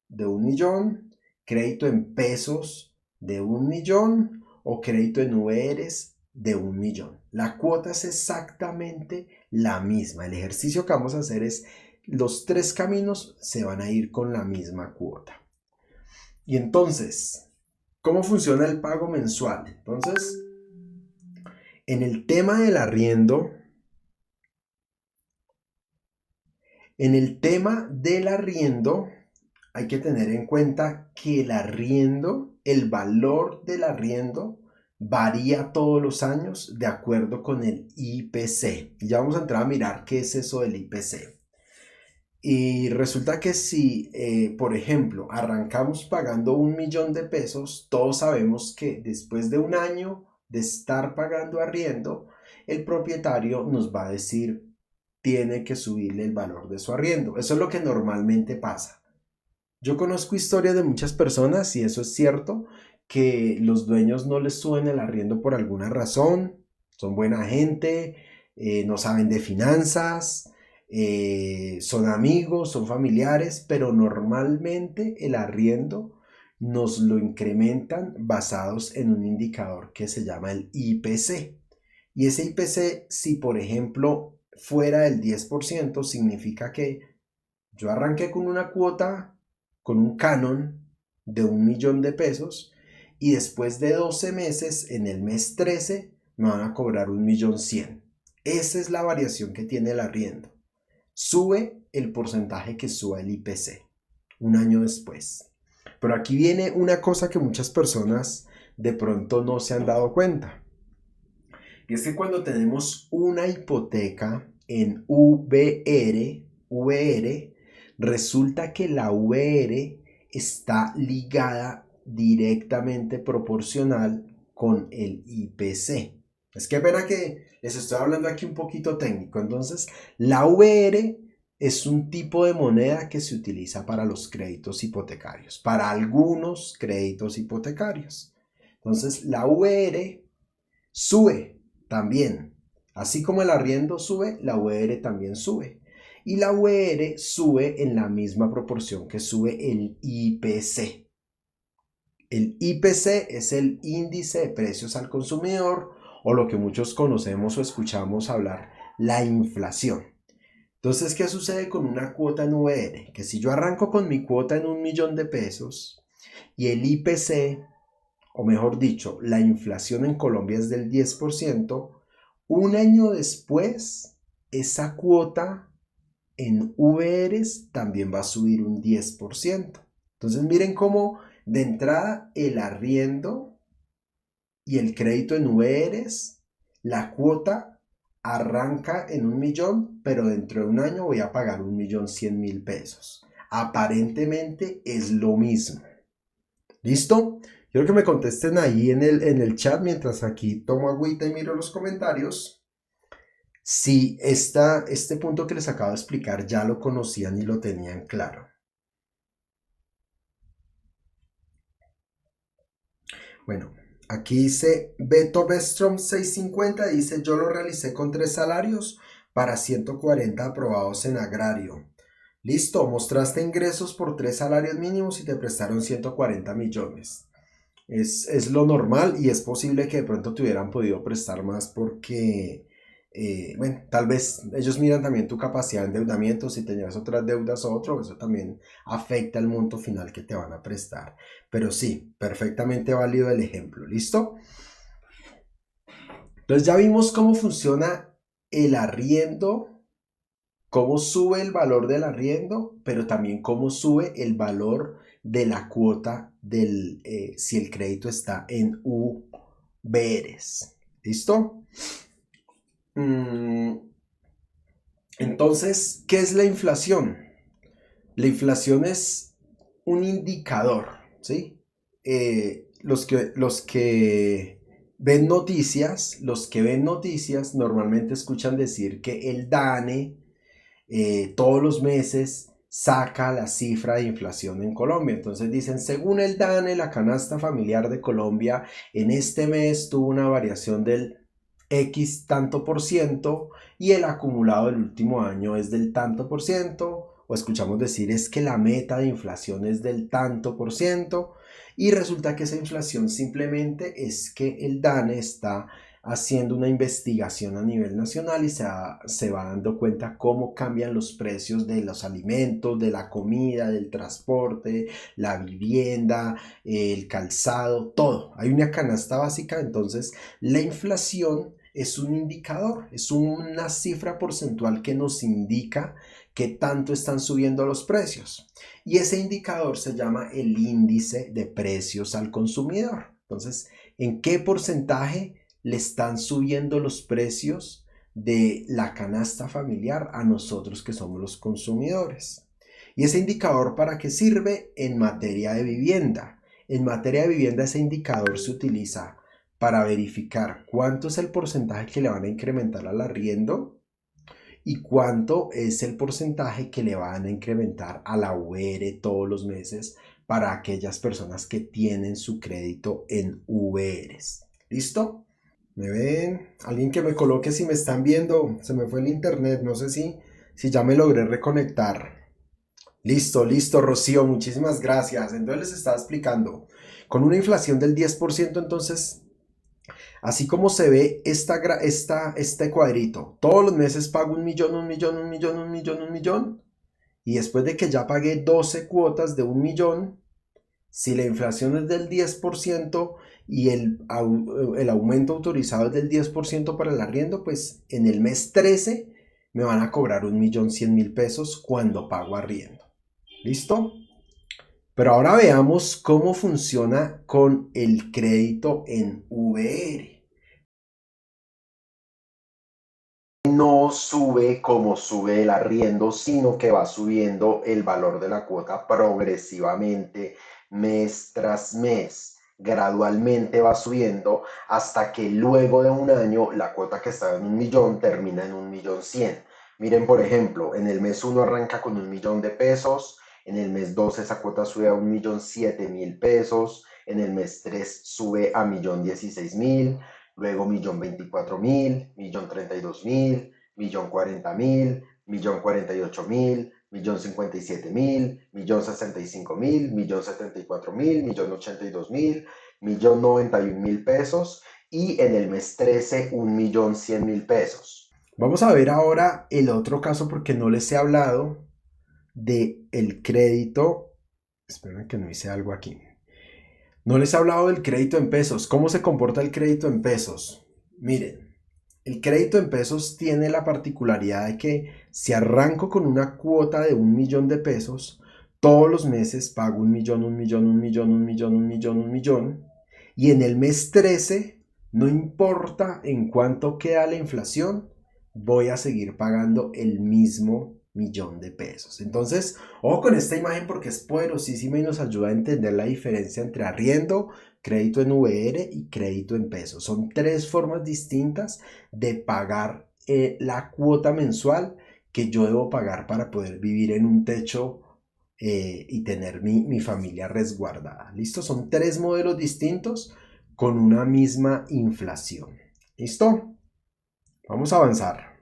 de 1.000.000, crédito en pesos de 1.000.000 o crédito en URs de 1.000.000. La cuota es exactamente la misma. El ejercicio que vamos a hacer es, los tres caminos se van a ir con la misma cuota. Y entonces, ¿cómo funciona el pago mensual? Entonces, en el tema del arriendo, hay que tener en cuenta que el valor del arriendo varía todos los años de acuerdo con el IPC. Y ya vamos a entrar a mirar qué es eso del IPC. Y resulta que si, por ejemplo, arrancamos pagando 1.000.000 de pesos, todos sabemos que después de un año de estar pagando arriendo, el propietario nos va a decir tiene que subirle el valor de su arriendo. Eso es lo que normalmente pasa. Yo conozco historias de muchas personas y eso es cierto, que los dueños no les suben el arriendo por alguna razón, son buena gente, no saben de finanzas, son amigos, son familiares, pero normalmente el arriendo nos lo incrementan basados en un indicador que se llama el IPC. Y ese IPC, si por ejemplo fuera del 10%, significa que yo arranqué con una cuota, con un canon de 1.000.000 de pesos y después de 12 meses, en el mes 13, me van a cobrar 1.100.000. Esa es la variación que tiene el arriendo. Sube el porcentaje que suba el IPC un año después. Pero aquí viene una cosa que muchas personas de pronto no se han dado cuenta. Y es que cuando tenemos una hipoteca en VR, resulta que la VR está ligada directamente proporcional con el IPC. Es que pena que les estoy hablando aquí un poquito técnico. Entonces, la VR es un tipo de moneda que se utiliza para los créditos hipotecarios, para algunos créditos hipotecarios. Entonces, la VR sube también. Así como el arriendo sube, la VR también sube. Y la VR sube en la misma proporción que sube el IPC. El IPC es el índice de precios al consumidor, o lo que muchos conocemos o escuchamos hablar, la inflación. Entonces, ¿qué sucede con una cuota en VR? Que si yo arranco con mi cuota en 1.000.000 de pesos y el IPC, o mejor dicho, la inflación en Colombia es del 10%, un año después, esa cuota en VRs también va a subir un 10%. Entonces miren cómo de entrada el arriendo y el crédito en VRs, la cuota arranca en 1.000.000, pero dentro de un año voy a pagar 1.100.000 pesos. Aparentemente es lo mismo. ¿Listo? Quiero que me contesten ahí en el chat mientras aquí tomo agüita y miro los comentarios. Si este punto que les acabo de explicar ya lo conocían y lo tenían claro. Bueno, aquí dice Beto Bestrom 650, dice yo lo realicé con 3 salarios para 140 aprobados en agrario. Listo, mostraste ingresos por 3 salarios mínimos y te prestaron 140 millones. Es lo normal y es posible que de pronto te hubieran podido prestar más porque, bueno, tal vez ellos miran también tu capacidad de endeudamiento, si tenías otras deudas o otro, eso también afecta el monto final que te van a prestar. Pero sí, perfectamente válido el ejemplo, ¿listo? Entonces ya vimos cómo funciona el arriendo, cómo sube el valor del arriendo, pero también cómo sube el valor de la cuota si el crédito está en VRs. ¿Listo? Entonces, ¿qué es la inflación? La inflación es un indicador, ¿sí? Los que ven noticias, normalmente escuchan decir que el DANE todos los meses saca la cifra de inflación en Colombia. Entonces dicen, según el DANE, la canasta familiar de Colombia en este mes tuvo una variación del X tanto por ciento y el acumulado del último año es del tanto por ciento. O escuchamos decir es que la meta de inflación es del tanto por ciento. Y resulta que esa inflación simplemente es que el DANE está haciendo una investigación a nivel nacional y se va dando cuenta cómo cambian los precios de los alimentos, de la comida, del transporte, la vivienda, el calzado, todo. Hay una canasta básica, entonces la inflación es un indicador, es una cifra porcentual que nos indica qué tanto están subiendo los precios. Y ese indicador se llama el índice de precios al consumidor. Entonces, ¿en qué porcentaje le están subiendo los precios de la canasta familiar a nosotros que somos los consumidores? ¿Y ese indicador para qué sirve? En materia de vivienda. En materia de vivienda ese indicador se utiliza para verificar cuánto es el porcentaje que le van a incrementar al arriendo y cuánto es el porcentaje que le van a incrementar a la VR todos los meses para aquellas personas que tienen su crédito en VRs. ¿Listo? ¿Me ven? Alguien que me coloque si me están viendo. Se me fue el internet, no sé si ya me logré reconectar. Listo, listo, Rocío, muchísimas gracias. Entonces les estaba explicando. Con una inflación del 10%, entonces, así como se ve este cuadrito, todos los meses pago 1.000.000, 1.000.000, 1.000.000, 1.000.000, 1.000.000, y después de que ya pagué 12 cuotas de 1.000.000, si la inflación es del 10% y el aumento autorizado es del 10% para el arriendo, pues en el mes 13 me van a cobrar 1.100.000 pesos cuando pago arriendo. ¿Listo? Pero ahora veamos cómo funciona con el crédito en VR. No sube como sube el arriendo, sino que va subiendo el valor de la cuota progresivamente mes tras mes. Gradualmente va subiendo hasta que luego de un año la cuota que estaba en 1.000.000 termina en 1.100.000. Miren, por ejemplo, en el mes 1 arranca con 1.000.000 de pesos, en el mes 2 esa cuota sube a 1.007.000 pesos, en el mes 3 sube a 1.016.000, luego 1.024.000, 1.032.000, 1.040.000, 1.048.000, 1.057.000, 1.065.000, 1.074.000, 1.082.000, 1.091.000 pesos y en el mes 13 1.100.000 pesos. Vamos a ver ahora el otro caso porque no les he hablado del crédito. Esperen que no hice algo aquí. No les he hablado del crédito en pesos. ¿Cómo se comporta el crédito en pesos? Miren, el crédito en pesos tiene la particularidad de que si arranco con una cuota de 1.000.000 de pesos, todos los meses pago 1.000.000, 1.000.000, 1.000.000, 1.000.000, 1.000.000, 1.000.000. Y en el mes 13, no importa en cuánto queda la inflación, voy a seguir pagando el mismo millón de pesos. Entonces, ojo con esta imagen porque es poderosísima y nos ayuda a entender la diferencia entre arriendo, crédito en VR y crédito en pesos. Son tres formas distintas de pagar la cuota mensual que yo debo pagar para poder vivir en un techo y tener mi familia resguardada. ¿Listo? Son tres modelos distintos con una misma inflación. ¿Listo? Vamos a avanzar.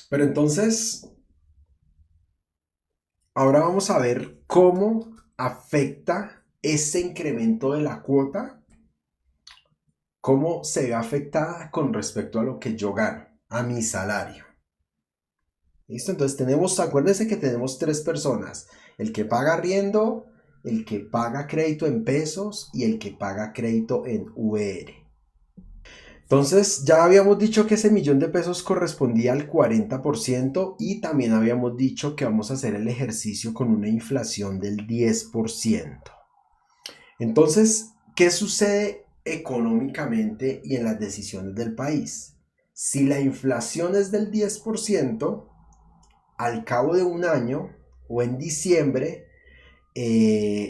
Pero entonces, ahora vamos a ver cómo afecta ese incremento de la cuota, cómo se ve afectada con respecto a lo que yo gano, a mi salario. ¿Listo? Entonces acuérdense que tenemos tres personas, el que paga arriendo, el que paga crédito en pesos y el que paga crédito en VR. Entonces ya habíamos dicho que ese millón de pesos correspondía al 40% y también habíamos dicho que vamos a hacer el ejercicio con una inflación del 10%. Entonces, ¿qué sucede económicamente y en las decisiones del país? Si la inflación es del 10%, al cabo de un año o en diciembre,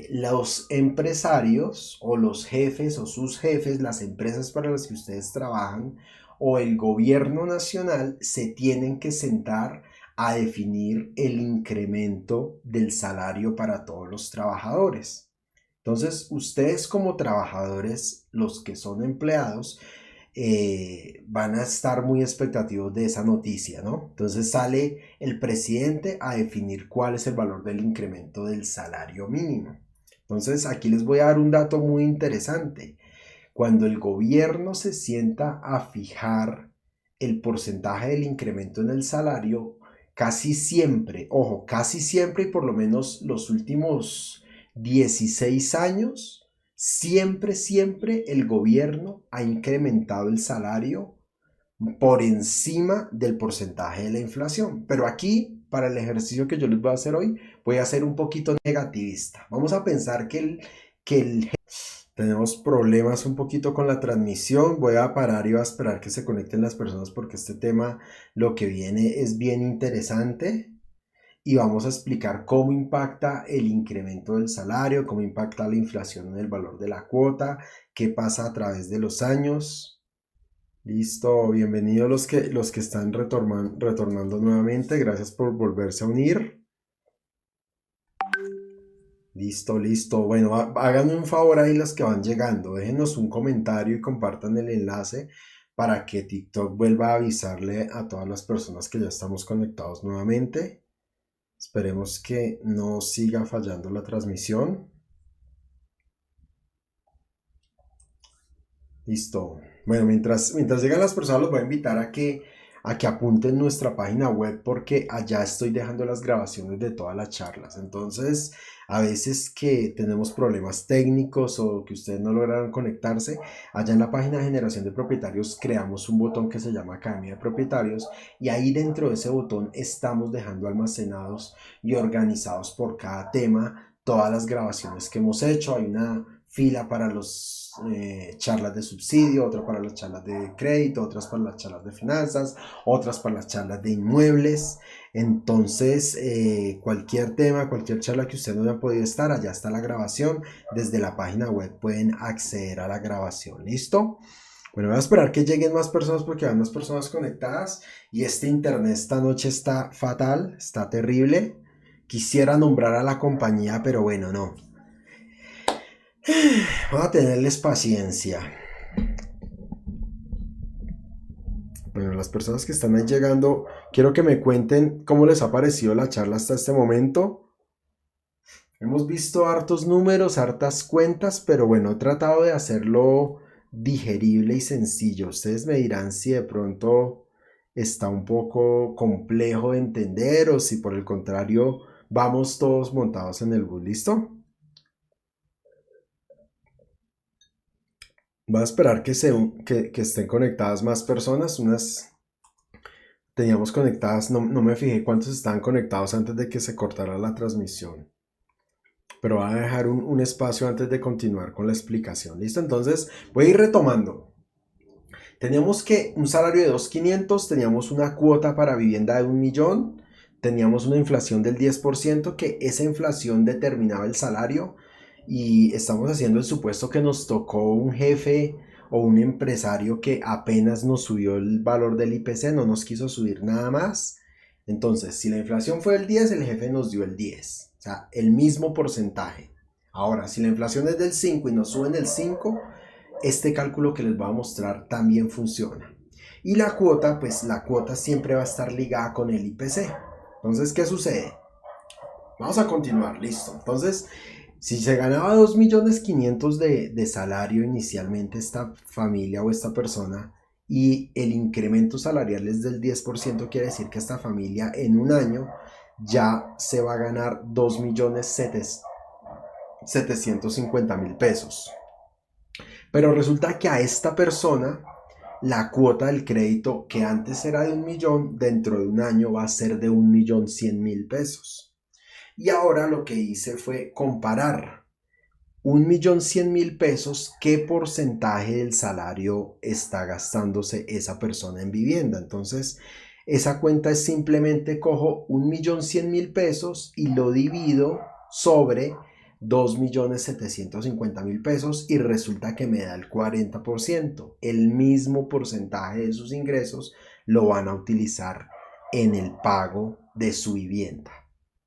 los empresarios o los jefes o sus jefes, las empresas para las que ustedes trabajan o el gobierno nacional se tienen que sentar a definir el incremento del salario para todos los trabajadores. Entonces, ustedes como trabajadores, los que son empleados, van a estar muy expectativos de esa noticia, ¿no? Entonces sale el presidente a definir cuál es el valor del incremento del salario mínimo. Entonces aquí les voy a dar un dato muy interesante. Cuando el gobierno se sienta a fijar el porcentaje del incremento en el salario, casi siempre, ojo, casi siempre y por lo menos los últimos 16 años, siempre el gobierno ha incrementado el salario por encima del porcentaje de la inflación. Pero aquí, para el ejercicio que yo les voy a hacer hoy, voy a ser un poquito negativista. Vamos a pensar tenemos problemas un poquito con la transmisión. Voy a parar y voy a esperar que se conecten las personas porque este tema, lo que viene, es bien interesante. y vamos a explicar cómo impacta el incremento del salario, cómo impacta la inflación en el valor de la cuota, qué pasa a través de los años. Listo, bienvenidos los que están retornando nuevamente, gracias por volverse a unir. Listo, listo. Bueno, háganme un favor ahí los que van llegando, déjenos un comentario y compartan el enlace para que TikTok vuelva a avisarle a todas las personas que ya estamos conectados nuevamente. Esperemos que no siga fallando la transmisión. Listo. Bueno, mientras llegan las personas, los voy a invitar a que apunten nuestra página web porque allá estoy dejando las grabaciones de todas las charlas. Entonces, a veces que tenemos problemas técnicos o que ustedes no lograron conectarse, allá en la página de generación de propietarios creamos un botón que se llama Academia de Propietarios y ahí dentro de ese botón estamos dejando almacenados y organizados por cada tema todas las grabaciones que hemos hecho. Hay una fila para las charlas de subsidio, otra para las charlas de crédito, otras para las charlas de finanzas, otras para las charlas de inmuebles. Entonces, cualquier tema, cualquier charla que usted no haya podido estar, allá está la grabación. Desde la página web pueden acceder a la grabación. ¿Listo? Bueno, voy a esperar que lleguen más personas porque hay más personas conectadas y este internet esta noche está fatal, está terrible. Quisiera nombrar a la compañía, pero bueno, no. Vamos a tenerles paciencia. Bueno, las personas que están ahí llegando, quiero que me cuenten cómo les ha parecido la charla hasta este momento. Hemos visto hartos números, hartas cuentas, pero bueno, he tratado de hacerlo digerible y sencillo. Ustedes me dirán si de pronto está un poco complejo de entender o si por el contrario vamos todos montados en el bus. ¿Listo? Voy a esperar que estén conectadas más personas. Teníamos conectadas, no me fijé cuántos estaban conectados antes de que se cortara la transmisión. Pero voy a dejar un espacio antes de continuar con la explicación. ¿Listo? Entonces voy a ir retomando. Teníamos que un salario de 2.500, teníamos una cuota para vivienda de 1.000.000, teníamos una inflación del 10%, que esa inflación determinaba el salario. Y estamos haciendo el supuesto que nos tocó un jefe o un empresario que apenas nos subió el valor del IPC, no nos quiso subir nada más. Entonces, si la inflación fue el 10, el jefe nos dio el 10, o sea, el mismo porcentaje. Ahora, si la inflación es del 5 y nos suben el 5, este cálculo que les voy a mostrar también funciona. Y la cuota, pues la cuota siempre va a estar ligada con el IPC. Entonces, ¿qué sucede? Vamos a continuar, listo. Entonces, si se ganaba 2.500.000 de salario inicialmente esta familia o esta persona y el incremento salarial es del 10%, quiere decir que esta familia en un año ya se va a ganar 2.750.000 pesos. Pero resulta que a esta persona la cuota del crédito que antes era de 1.000.000, dentro de un año va a ser de 1.100.000 pesos. Y ahora lo que hice fue comparar 1.100.000 pesos, qué porcentaje del salario está gastándose esa persona en vivienda. Entonces, esa cuenta es simplemente cojo 1.100.000 pesos y lo divido sobre 2.750.000 pesos y resulta que me da el 40%. El mismo porcentaje de sus ingresos lo van a utilizar en el pago de su vivienda,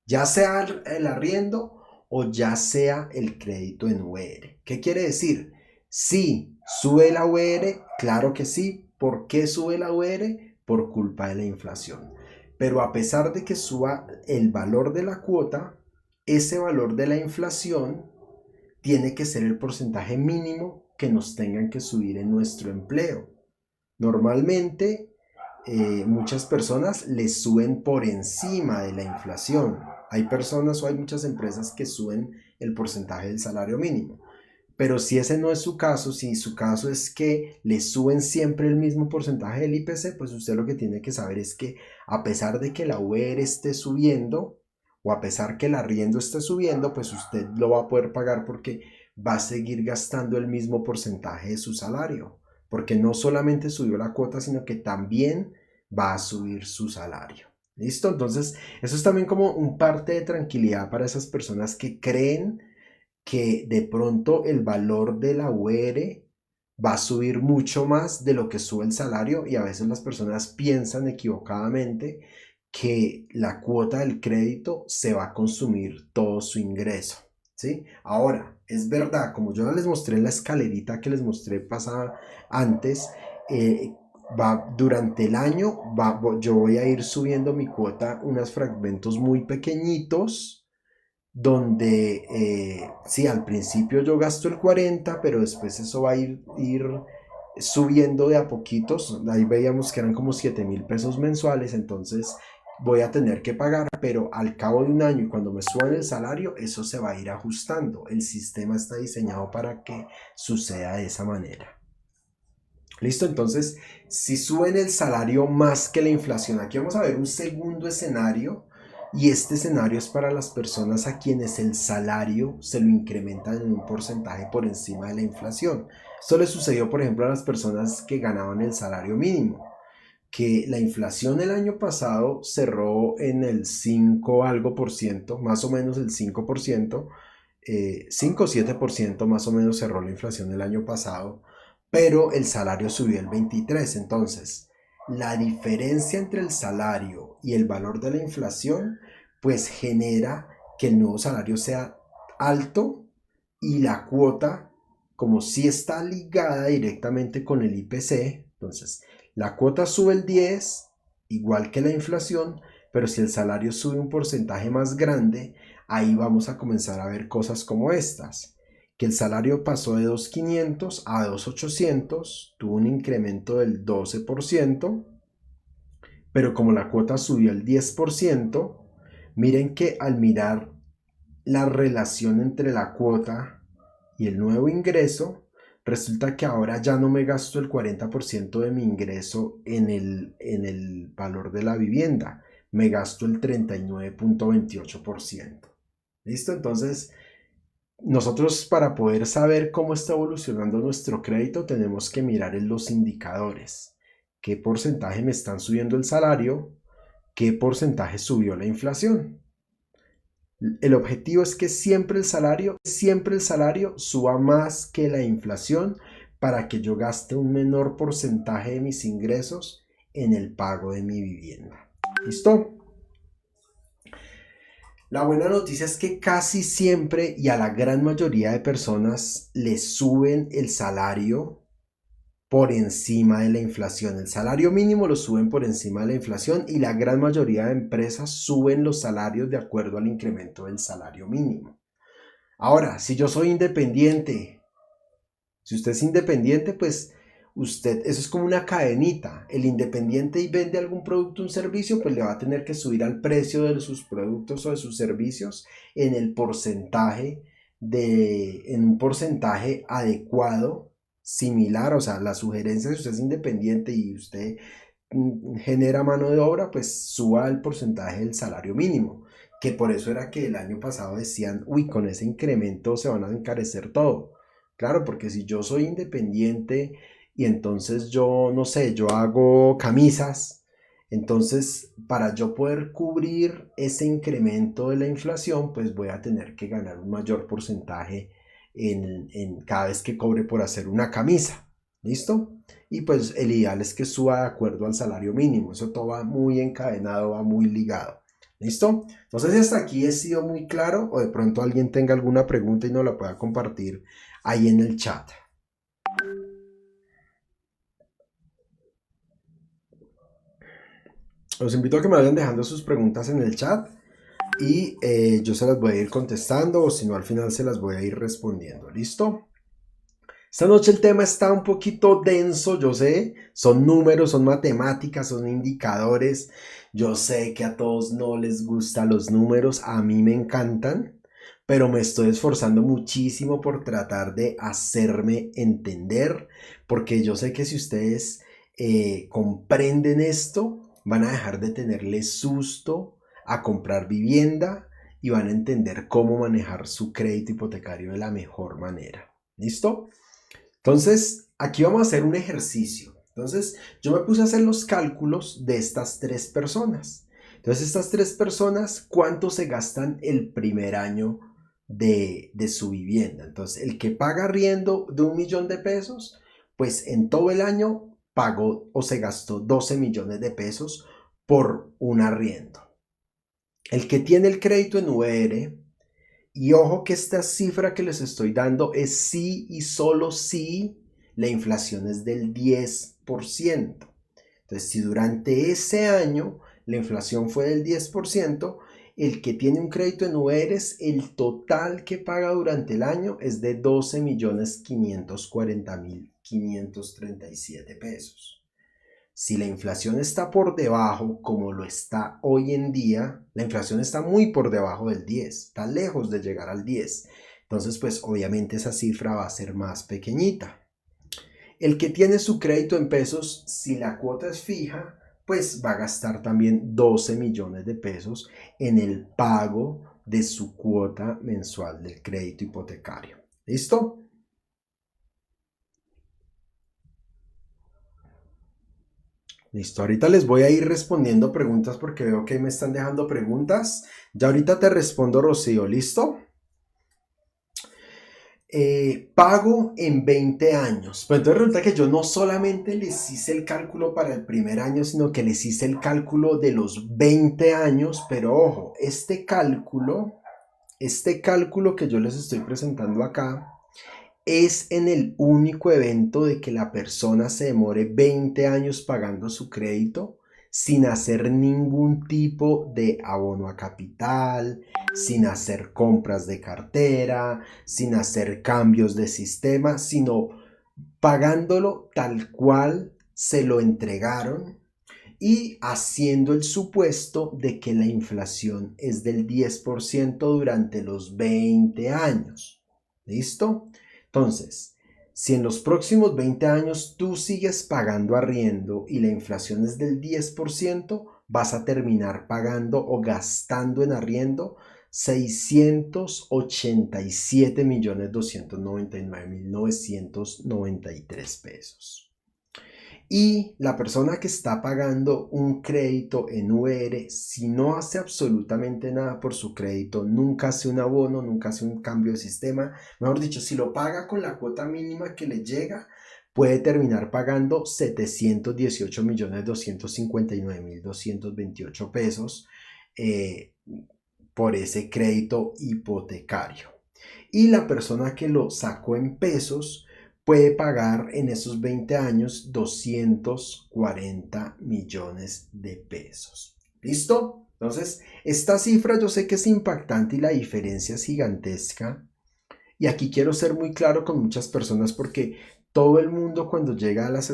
ya sea el arriendo o ya sea el crédito en UR. ¿Qué quiere decir? Sí, sube la UR, claro que sí. ¿Por qué sube la UR? Por culpa de la inflación. Pero a pesar de que suba el valor de la cuota, ese valor de la inflación tiene que ser el porcentaje mínimo que nos tengan que subir en nuestro empleo. Normalmente, muchas personas les suben por encima de la inflación. Hay personas o hay muchas empresas que suben el porcentaje del salario mínimo. Pero si ese no es su caso, si su caso es que le suben siempre el mismo porcentaje del IPC, pues usted lo que tiene que saber es que a pesar de que la UR esté subiendo o a pesar que el arriendo esté subiendo, pues usted lo va a poder pagar porque va a seguir gastando el mismo porcentaje de su salario. Porque no solamente subió la cuota, sino que también va a subir su salario. ¿Listo? Entonces, eso es también como un parte de tranquilidad para esas personas que creen que de pronto el valor de la UR va a subir mucho más de lo que sube el salario, y a veces las personas piensan equivocadamente que la cuota del crédito se va a consumir todo su ingreso, ¿sí? Ahora, es verdad, como yo les mostré en la escalerita que les mostré pasada antes, eh, durante el año yo voy a ir subiendo mi cuota unos fragmentos muy pequeñitos, donde sí, al principio yo gasto el 40, pero después eso va a ir subiendo de a poquitos. Ahí veíamos que eran como 7.000 pesos mensuales, entonces voy a tener que pagar, pero al cabo de un año y cuando me suban el salario, eso se va a ir ajustando. El sistema está diseñado para que suceda de esa manera. Listo, entonces, si suben el salario más que la inflación, aquí vamos a ver un segundo escenario, y este escenario es para las personas a quienes el salario se lo incrementan en un porcentaje por encima de la inflación. Esto le sucedió, por ejemplo, a las personas que ganaban el salario mínimo, que la inflación el año pasado cerró en el 5 algo por ciento, más o menos el 5%, 5 o 7% más o menos cerró la inflación el año pasado, pero el salario subió el 23%. Entonces, la diferencia entre el salario y el valor de la inflación, pues genera que el nuevo salario sea alto, y la cuota, como si está ligada directamente con el IPC, entonces la cuota sube el 10, igual que la inflación, pero si el salario sube un porcentaje más grande, ahí vamos a comenzar a ver cosas como estas, que el salario pasó de 2.500 a 2.800, tuvo un incremento del 12%, pero como la cuota subió el 10%, miren que al mirar la relación entre la cuota y el nuevo ingreso, resulta que ahora ya no me gasto el 40% de mi ingreso en el valor de la vivienda, me gasto el 39.28%. ¿Listo? Entonces, nosotros, para poder saber cómo está evolucionando nuestro crédito, tenemos que mirar en los indicadores. ¿Qué porcentaje me están subiendo el salario? ¿Qué porcentaje subió la inflación? El objetivo es que siempre el salario suba más que la inflación, para que yo gaste un menor porcentaje de mis ingresos en el pago de mi vivienda. ¿Listo? La buena noticia es que casi siempre y a la gran mayoría de personas les suben el salario por encima de la inflación. El salario mínimo lo suben por encima de la inflación, y la gran mayoría de empresas suben los salarios de acuerdo al incremento del salario mínimo. Ahora, si yo soy independiente, si usted es independiente, pues eso es como una cadenita. El independiente y vende algún producto o un servicio, pues le va a tener que subir al precio de sus productos o de sus servicios en el porcentaje en un porcentaje adecuado, similar. O sea, la sugerencia, si usted es independiente y usted genera mano de obra, pues suba el porcentaje del salario mínimo, que por eso era que el año pasado decían, uy, con ese incremento se van a encarecer todo. Claro, porque si yo soy independiente y entonces yo, no sé, yo hago camisas, entonces para yo poder cubrir ese incremento de la inflación, pues voy a tener que ganar un mayor porcentaje en cada vez que cobre por hacer una camisa. ¿Listo? Y pues el ideal es que suba de acuerdo al salario mínimo. Eso todo va muy encadenado, va muy ligado. ¿Listo? No sé si hasta aquí he sido muy claro, o de pronto alguien tenga alguna pregunta y nos la pueda compartir ahí en el chat. Los invito a que me vayan dejando sus preguntas en el chat, y yo se las voy a ir contestando, o si no, al final se las voy a ir respondiendo. ¿Listo? Esta noche el tema está un poquito denso, yo sé, son números, son matemáticas, son indicadores. Yo sé que a todos no les gustan los números, a mí me encantan, pero me estoy esforzando muchísimo por tratar de hacerme entender, porque yo sé que si ustedes comprenden esto, van a dejar de tenerle susto a comprar vivienda, y van a entender cómo manejar su crédito hipotecario de la mejor manera. ¿Listo? Entonces, aquí vamos a hacer un ejercicio. Entonces, yo me puse a hacer los cálculos de estas tres personas. Entonces estas tres personas, ¿cuánto se gastan el primer año de su vivienda? Entonces el que paga arriendo de 1 millón de pesos, pues en todo el año pagó o se gastó 12 millones de pesos por un arriendo. El que tiene el crédito en VR, y ojo que esta cifra que les estoy dando es si y solo si la inflación es del 10%. Entonces, si durante ese año la inflación fue del 10%, el que tiene un crédito en UERES, el total que paga durante el año es de 12.540.537 pesos. Si la inflación está por debajo, como lo está hoy en día, la inflación está muy por debajo del 10, está lejos de llegar al 10. Entonces, pues obviamente esa cifra va a ser más pequeñita. El que tiene su crédito en pesos, si la cuota es fija, pues va a gastar también 12 millones de pesos en el pago de su cuota mensual del crédito hipotecario. ¿Listo? Listo, ahorita les voy a ir respondiendo preguntas porque veo que me están dejando preguntas. Ya ahorita te respondo, Rocío, ¿listo? Pago en 20 años. Pues entonces resulta que yo no solamente les hice el cálculo para el primer año, sino que les hice el cálculo de los 20 años, pero ojo, este cálculo que yo les estoy presentando acá, es en el único evento de que la persona se demore 20 años pagando su crédito sin hacer ningún tipo de abono a capital, sin hacer compras de cartera, sin hacer cambios de sistema, sino pagándolo tal cual se lo entregaron y haciendo el supuesto de que la inflación es del 10% durante los 20 años. ¿Listo? Entonces, si en los próximos 20 años tú sigues pagando arriendo y la inflación es del 10%, vas a terminar pagando o gastando en arriendo 687.299.993 pesos. Y la persona que está pagando un crédito en VR, si no hace absolutamente nada por su crédito, nunca hace un abono, nunca hace un cambio de sistema, mejor dicho, si lo paga con la cuota mínima que le llega, puede terminar pagando 718.259.228 pesos por ese crédito hipotecario. Y la persona que lo sacó en pesos puede pagar en esos 20 años 240 millones de pesos. ¿Listo? Entonces, esta cifra yo sé que es impactante y la diferencia es gigantesca. Y aquí quiero ser muy claro con muchas personas porque todo el mundo cuando llega a las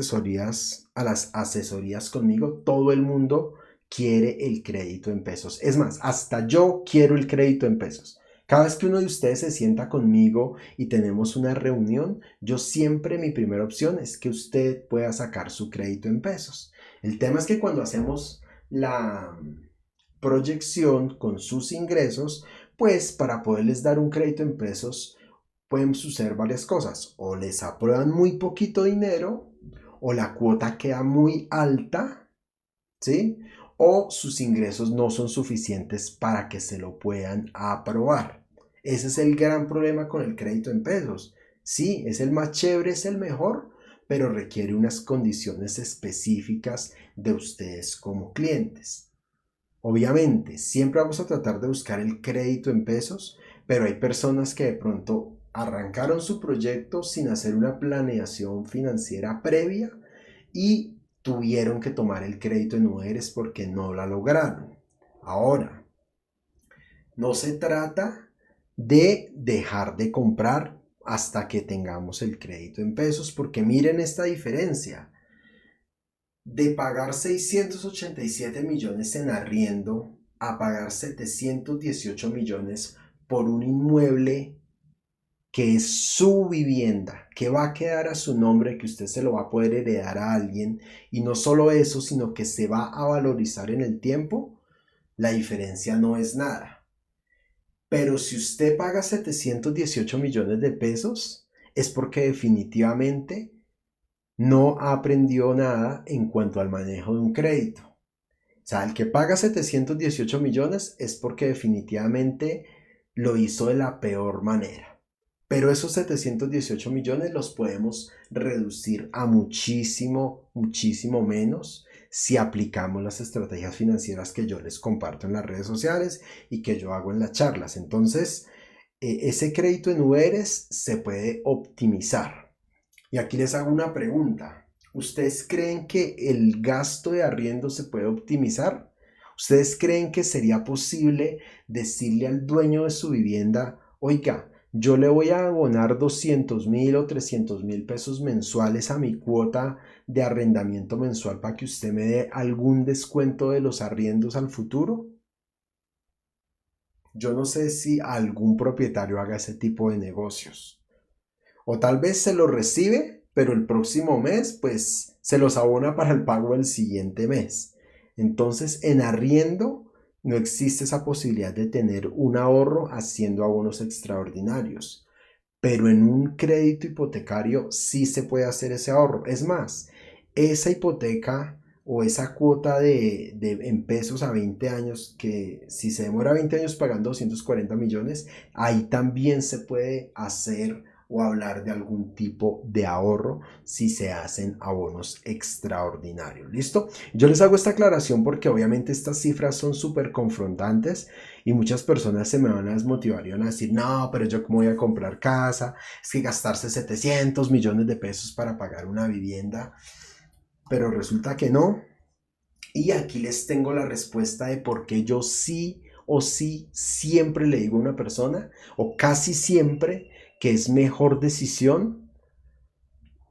asesorías conmigo, todo el mundo quiere el crédito en pesos. Es más, hasta yo quiero el crédito en pesos. Cada vez que uno de ustedes se sienta conmigo y tenemos una reunión, yo siempre mi primera opción es que usted pueda sacar su crédito en pesos. El tema es que cuando hacemos la proyección con sus ingresos, pues para poderles dar un crédito en pesos pueden suceder varias cosas. O les aprueban muy poquito dinero, o la cuota queda muy alta, ¿sí? O sus ingresos no son suficientes para que se lo puedan aprobar. Ese es el gran problema con el crédito en pesos. Sí, es el más chévere, es el mejor, pero requiere unas condiciones específicas de ustedes como clientes. Obviamente, siempre vamos a tratar de buscar el crédito en pesos, pero hay personas que de pronto arrancaron su proyecto sin hacer una planeación financiera previa y tuvieron que tomar el crédito en UERES porque no la lograron. Ahora, no se trata de dejar de comprar hasta que tengamos el crédito en pesos, porque miren esta diferencia. De pagar 687 millones en arriendo a pagar 718 millones por un inmueble que es su vivienda, que va a quedar a su nombre, que usted se lo va a poder heredar a alguien, y no solo eso, sino que se va a valorizar en el tiempo, la diferencia no es nada. Pero si usted paga 718 millones de pesos, es porque definitivamente no aprendió nada en cuanto al manejo de un crédito. sea, el que paga 718 millones es porque definitivamente lo hizo de la peor manera. Pero esos 718 millones los podemos reducir a muchísimo, muchísimo menos si aplicamos las estrategias financieras que yo les comparto en las redes sociales y que yo hago en las charlas. Entonces, ese crédito en UERES se puede optimizar. Y aquí les hago una pregunta. ¿Ustedes creen que el gasto de arriendo se puede optimizar? ¿Ustedes creen que sería posible decirle al dueño de su vivienda, oiga, yo le voy a abonar 200.000 o 300.000 pesos mensuales a mi cuota de arrendamiento mensual para que usted me dé algún descuento de los arriendos al futuro? Yo no sé si algún propietario haga ese tipo de negocios. O tal vez se lo recibe, pero el próximo mes pues se los abona para el pago del siguiente mes. Entonces en arriendo no existe esa posibilidad de tener un ahorro haciendo abonos extraordinarios. Pero en un crédito hipotecario sí se puede hacer ese ahorro. Es más, esa hipoteca o esa cuota en pesos a 20 años, que si se demora 20 años pagando 240 millones, ahí también se puede hacer o hablar de algún tipo de ahorro si se hacen abonos extraordinarios. ¿Listo? Yo les hago esta aclaración porque obviamente estas cifras son súper confrontantes y muchas personas se me van a desmotivar y van a decir, no, pero yo cómo voy a comprar casa, es que gastarse 700 millones de pesos para pagar una vivienda, pero resulta que no. Y aquí les tengo la respuesta de por qué yo sí o sí siempre le digo a una persona, o casi siempre, que es mejor decisión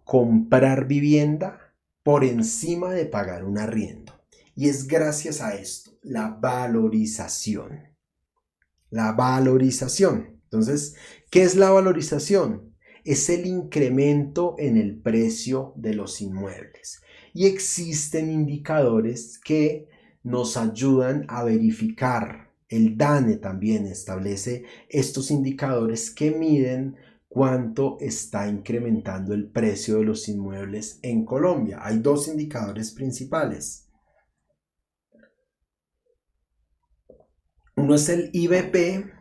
comprar vivienda por encima de pagar un arriendo. Y es gracias a esto, la valorización. La valorización. Entonces, ¿qué es la valorización? Es el incremento en el precio de los inmuebles. Y existen indicadores que nos ayudan a verificar. El DANE también establece estos indicadores que miden cuánto está incrementando el precio de los inmuebles en Colombia. Hay dos indicadores principales. Uno es el IVP,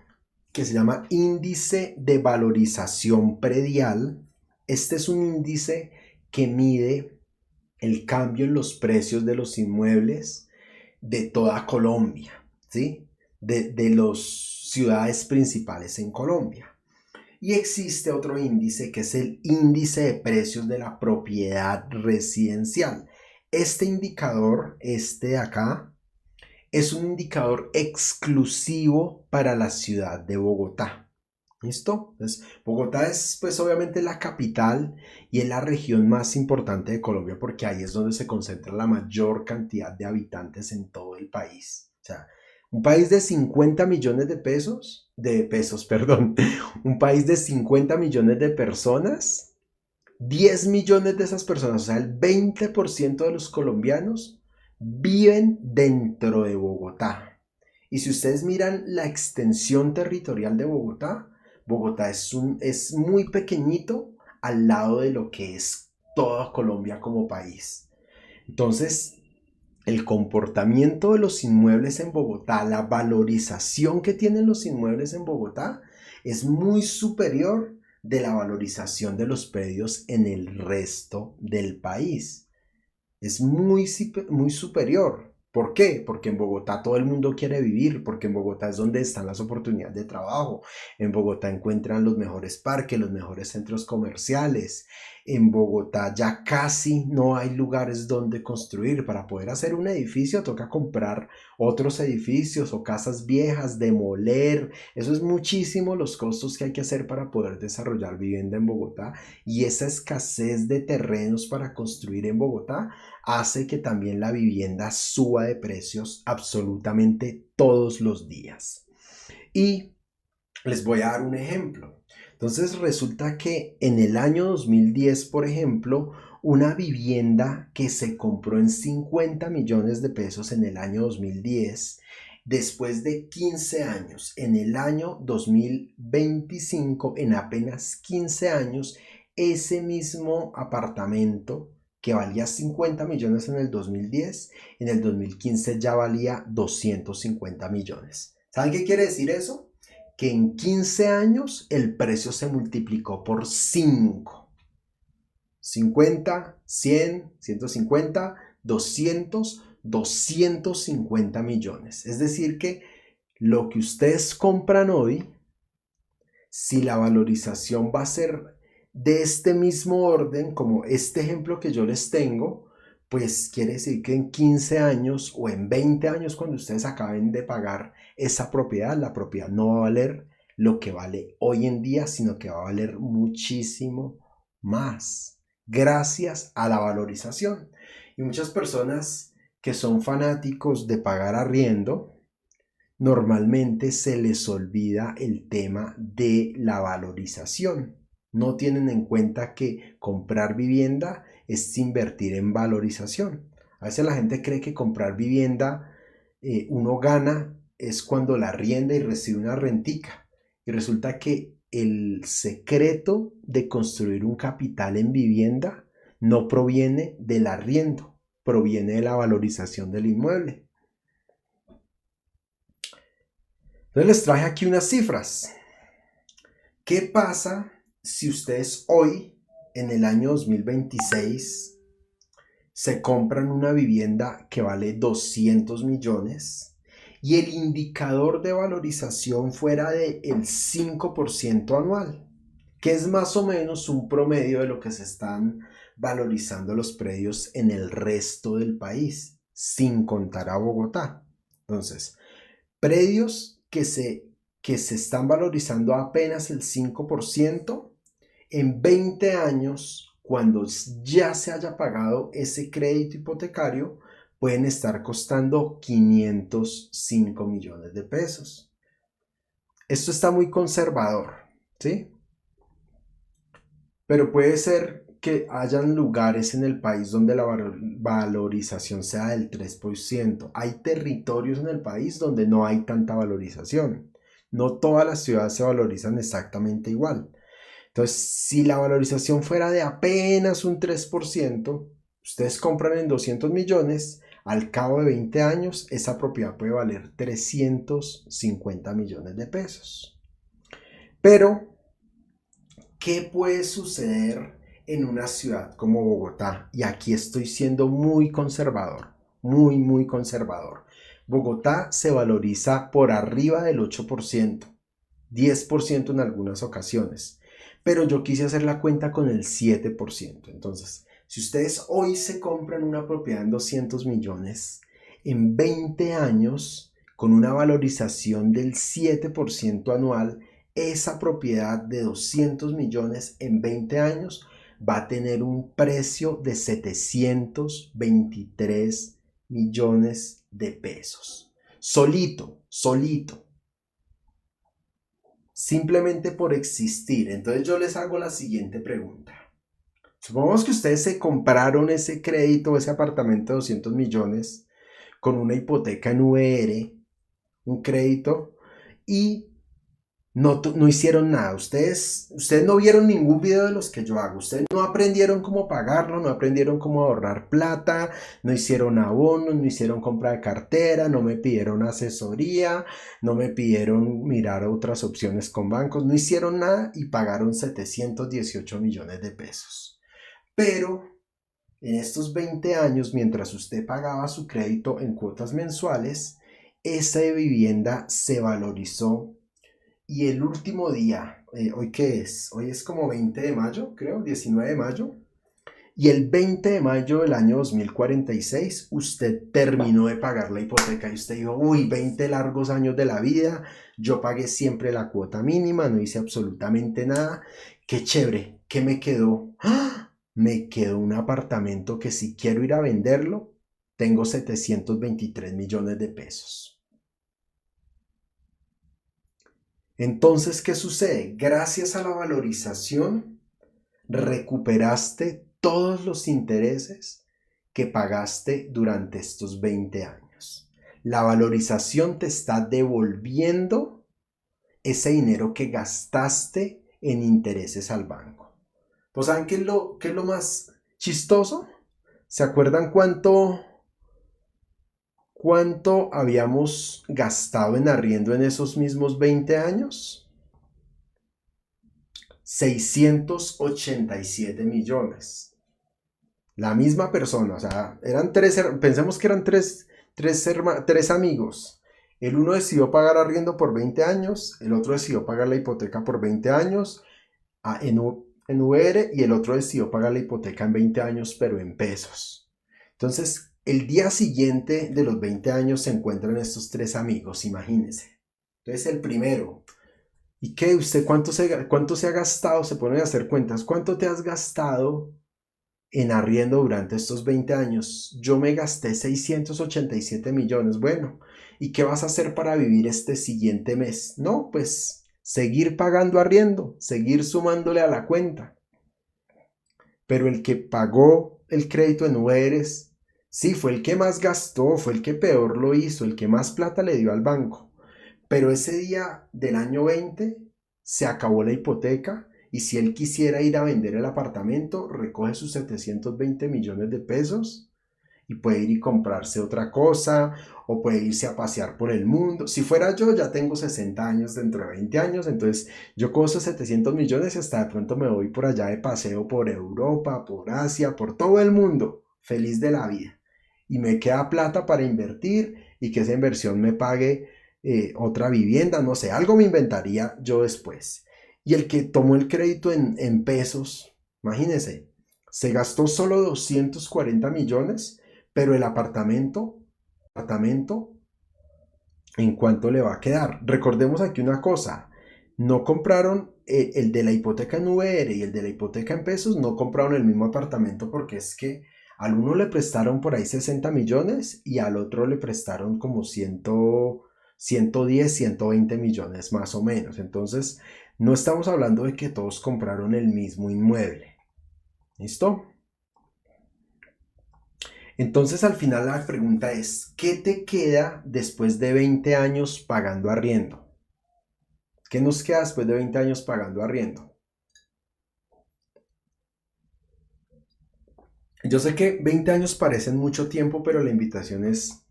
que se llama Índice de Valorización Predial. Este es un índice que mide el cambio en los precios de los inmuebles de toda Colombia, ¿sí? De las ciudades principales en Colombia. Y existe otro índice que es el índice de precios de la propiedad residencial. Este indicador, este de acá, es un indicador exclusivo para la ciudad de Bogotá. ¿Listo? Entonces, Bogotá es pues obviamente la capital y es la región más importante de Colombia porque ahí es donde se concentra la mayor cantidad de habitantes en todo el país. O sea, un país de 50 millones perdón, un país de 50 millones de personas, 10 millones de esas personas, o sea, el 20% de los colombianos viven dentro de Bogotá. Y si ustedes miran la extensión territorial de Bogotá, Bogotá es muy pequeñito al lado de lo que es toda Colombia como país. Entonces, el comportamiento de los inmuebles en Bogotá, la valorización que tienen los inmuebles en Bogotá es muy superior de la valorización de los predios en el resto del país. Es muy superior. ¿Por qué? Porque en Bogotá todo el mundo quiere vivir, porque en Bogotá es donde están las oportunidades de trabajo. En Bogotá encuentran los mejores parques, los mejores centros comerciales. En Bogotá ya casi no hay lugares donde construir. Para poder hacer un edificio toca comprar otros edificios o casas viejas, demoler. Eso es muchísimo los costos que hay que hacer para poder desarrollar vivienda en Bogotá. Y esa escasez de terrenos para construir en Bogotá hace que también la vivienda suba de precios absolutamente todos los días. Y les voy a dar un ejemplo. Entonces resulta que en el año 2010, por ejemplo, una vivienda que se compró en 50 millones de pesos en el año 2010, después de 15 años, en el año 2025, en apenas 15 años, ese mismo apartamento que valía 50 millones en el 2010, en el 2015 ya valía 250 millones. ¿Saben qué quiere decir eso? Que en 15 años el precio se multiplicó por 5. 50, 100, 150, 200, 250 millones. Es decir que lo que ustedes compran hoy, si la valorización va a ser de este mismo orden, como este ejemplo que yo les tengo, pues quiere decir que en 15 años o en 20 años, cuando ustedes acaben de pagar esa propiedad, la propiedad no va a valer lo que vale hoy en día, sino que va a valer muchísimo más, gracias a la valorización. Y muchas personas que son fanáticos de pagar arriendo, normalmente se les olvida el tema de la valorización. No tienen en cuenta que comprar vivienda es invertir en valorización. A veces la gente cree que comprar vivienda uno gana es cuando la arrienda y recibe una rentica. Y resulta que el secreto de construir un capital en vivienda no proviene del arriendo, proviene de la valorización del inmueble. Entonces les traje aquí unas cifras. ¿Qué pasa si ustedes hoy, en el año 2026, se compran una vivienda que vale 200 millones y el indicador de valorización fuera del 5% anual, que es más o menos un promedio de lo que se están valorizando los predios en el resto del país, sin contar a Bogotá? Entonces, predios que se están valorizando apenas el 5%, en 20 años, cuando ya se haya pagado ese crédito hipotecario, pueden estar costando 505 millones de pesos. Esto está muy conservador, ¿sí? Pero puede ser que hayan lugares en el país donde la valorización sea del 3%. Hay territorios en el país donde no hay tanta valorización. No todas las ciudades se valorizan exactamente igual. Entonces, si la valorización fuera de apenas un 3%, ustedes compran en 200 millones, al cabo de 20 años esa propiedad puede valer 350 millones de pesos. Pero ¿qué puede suceder en una ciudad como Bogotá? Y aquí estoy siendo muy conservador, muy conservador. Bogotá se valoriza por arriba del 8%, 10% en algunas ocasiones, pero yo quise hacer la cuenta con el 7%. Entonces, si ustedes hoy se compran una propiedad en 200 millones, en 20 años, con una valorización del 7% anual, esa propiedad de 200 millones en 20 años va a tener un precio de 723 millones de pesos. Solito. Simplemente por existir. Entonces yo les hago la siguiente pregunta. Supongamos que ustedes se compraron ese crédito, ese apartamento de 200 millones con una hipoteca en VR, un crédito, y no hicieron nada. Ustedes no vieron ningún video de los que yo hago. Ustedes no aprendieron cómo pagarlo, no aprendieron cómo ahorrar plata, no hicieron abonos, no hicieron compra de cartera, no me pidieron asesoría, no me pidieron mirar otras opciones con bancos, no hicieron nada y pagaron 718 millones de pesos. Pero en estos 20 años, mientras usted pagaba su crédito en cuotas mensuales, esa vivienda se valorizó. Y el último día, ¿hoy qué es? Hoy es como 20 de mayo, creo, 19 de mayo. Y el 20 de mayo del año 2046, usted terminó de pagar la hipoteca y usted dijo, uy, 20 largos años de la vida, yo pagué siempre la cuota mínima, no hice absolutamente nada. Qué chévere, ¿qué me quedó? ¡Ah! Me quedó un apartamento que si quiero ir a venderlo, tengo 723 millones de pesos. Entonces, ¿qué sucede? Gracias a la valorización, recuperaste todos los intereses que pagaste durante estos 20 años. La valorización te está devolviendo ese dinero que gastaste en intereses al banco. Pues ¿saben qué es lo más chistoso? ¿Se acuerdan cuánto habíamos gastado en arriendo en esos mismos 20 años? 687 millones. La misma persona, o sea, eran pensemos que eran tres amigos. El uno decidió pagar arriendo por 20 años, el otro decidió pagar la hipoteca por 20 años en VR y el otro decidió pagar la hipoteca en 20 años, pero en pesos. Entonces, el día siguiente de los 20 años se encuentran estos tres amigos, imagínense. Entonces, el primero, ¿y qué? ¿Usted cuánto se ha gastado? Se ponen a hacer cuentas. ¿Cuánto te has gastado en arriendo durante estos 20 años? Yo me gasté 687 millones. Bueno, ¿y qué vas a hacer para vivir este siguiente mes? No, pues seguir pagando arriendo, seguir sumándole a la cuenta. Pero el que pagó el crédito en Uberes, sí, fue el que más gastó, fue el que peor lo hizo, el que más plata le dio al banco. Pero ese día del año 20 se acabó la hipoteca y si él quisiera ir a vender el apartamento, recoge sus 720 millones de pesos y puede ir y comprarse otra cosa o puede irse a pasear por el mundo. Si fuera yo, ya tengo 60 años dentro de 20 años, entonces yo con esos 700 millones y hasta de pronto me voy por allá de paseo por Europa, por Asia, por todo el mundo, feliz de la vida. Y me queda plata para invertir y que esa inversión me pague otra vivienda, no sé, algo me inventaría yo después. Y el que tomó el crédito en pesos, imagínense, se gastó solo 240 millones, pero el apartamento, ¿en cuánto le va a quedar? Recordemos aquí una cosa, no compraron el de la hipoteca en VR y el de la hipoteca en pesos, no compraron el mismo apartamento porque es que al uno le prestaron por ahí 60 millones y al otro le prestaron como 110, 120 millones más o menos. Entonces, no estamos hablando de que todos compraron el mismo inmueble. ¿Listo? Entonces, al final la pregunta es, ¿qué te queda después de 20 años pagando arriendo? ¿Qué nos queda después de 20 años pagando arriendo? Yo sé que 20 años parecen mucho tiempo, pero la invitación es,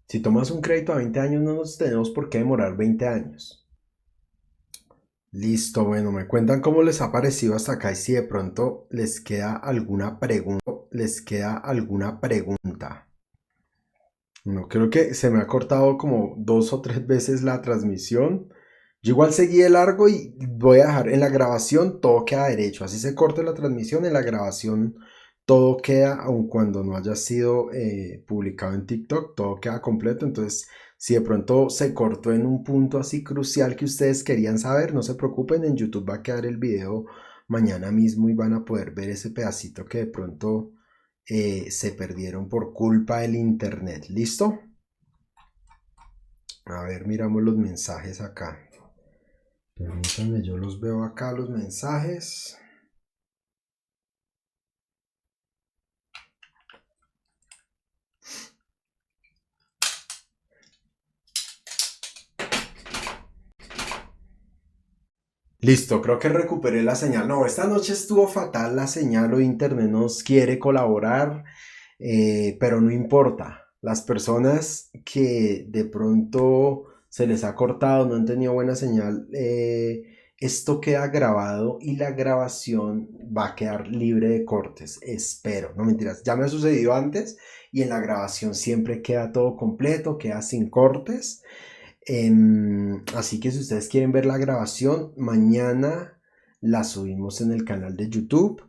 si tomas un crédito a 20 años, no nos tenemos por qué demorar 20 años. Listo, bueno, me cuentan cómo les ha parecido hasta acá y si de pronto les queda alguna pregunta. No, creo que se me ha cortado como 2 o 3 veces la transmisión. Yo igual seguí de largo y voy a dejar en la grabación todo queda derecho. Así se corte la transmisión, en la grabación todo queda, aun cuando no haya sido publicado en TikTok, todo queda completo. Entonces, si de pronto se cortó en un punto así crucial que ustedes querían saber, no se preocupen, en YouTube va a quedar el video mañana mismo y van a poder ver ese pedacito que de pronto se perdieron por culpa del internet. ¿Listo? A ver, miramos los mensajes acá. Permítanme, yo los veo acá, los mensajes. Listo, creo que recuperé la señal. No, esta noche estuvo fatal la señal o internet nos quiere colaborar, pero no importa. Las personas que de pronto se les ha cortado, no han tenido buena señal, esto queda grabado y la grabación va a quedar libre de cortes. Espero, no mentiras, ya me ha sucedido antes y en la grabación siempre queda todo completo, queda sin cortes. Así que si ustedes quieren ver la grabación, mañana la subimos en el canal de YouTube.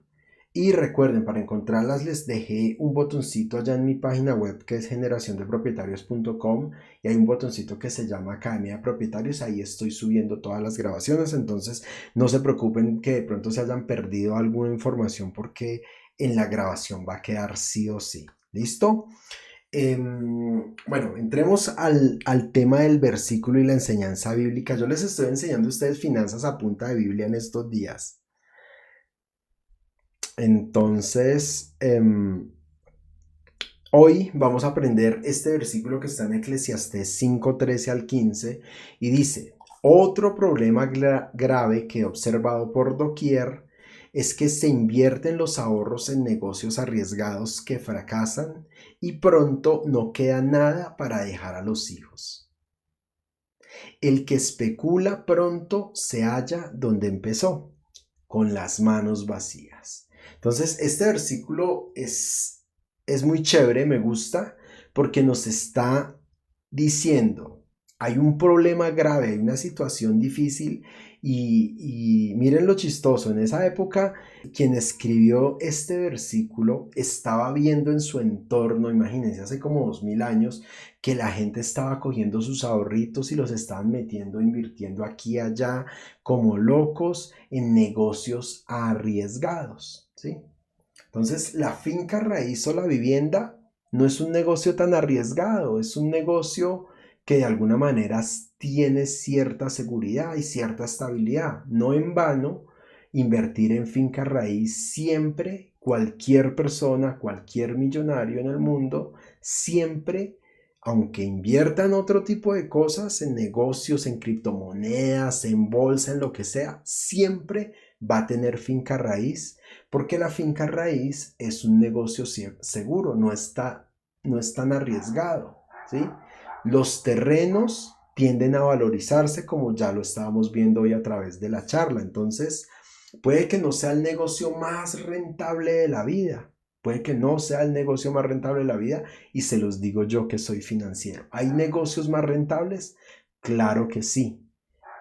Y recuerden, para encontrarlas les dejé un botoncito allá en mi página web que es generaciondepropietarios.com y hay un botoncito que se llama Academia de Propietarios. Ahí estoy subiendo todas las grabaciones, entonces no se preocupen que de pronto se hayan perdido alguna información porque en la grabación va a quedar sí o sí. ¿Listo? Bueno, entremos al tema del versículo y la enseñanza bíblica. Yo les estoy enseñando a ustedes finanzas a punta de Biblia en estos días. Entonces, hoy vamos a aprender este versículo que está en Eclesiastés 5:13 al 15 y dice, otro problema grave que he observado por doquier es que se invierten los ahorros en negocios arriesgados que fracasan y pronto no queda nada para dejar a los hijos. El que especula pronto se halla donde empezó, con las manos vacías. Entonces, este versículo es muy chévere, me gusta, porque nos está diciendo, hay un problema grave, hay una situación difícil y miren lo chistoso, en esa época quien escribió este versículo estaba viendo en su entorno, imagínense, hace como 2000 años, que la gente estaba cogiendo sus ahorritos y los estaban metiendo, invirtiendo aquí y allá como locos en negocios arriesgados, ¿sí? Entonces, la finca raíz o la vivienda no es un negocio tan arriesgado, es un negocio que de alguna manera tiene cierta seguridad y cierta estabilidad. No en vano, invertir en finca raíz siempre, cualquier persona, cualquier millonario en el mundo, siempre, aunque inviertan otro tipo de cosas, en negocios, en criptomonedas, en bolsa, en lo que sea, siempre va a tener finca raíz, porque la finca raíz es un negocio seguro, no es tan arriesgado, ¿sí? Los terrenos tienden a valorizarse, como ya lo estábamos viendo hoy a través de la charla. Entonces, puede que no sea el negocio más rentable de la vida, puede que no sea el negocio más rentable de la vida, y se los digo yo que soy financiero. ¿Hay negocios más rentables? Claro que sí,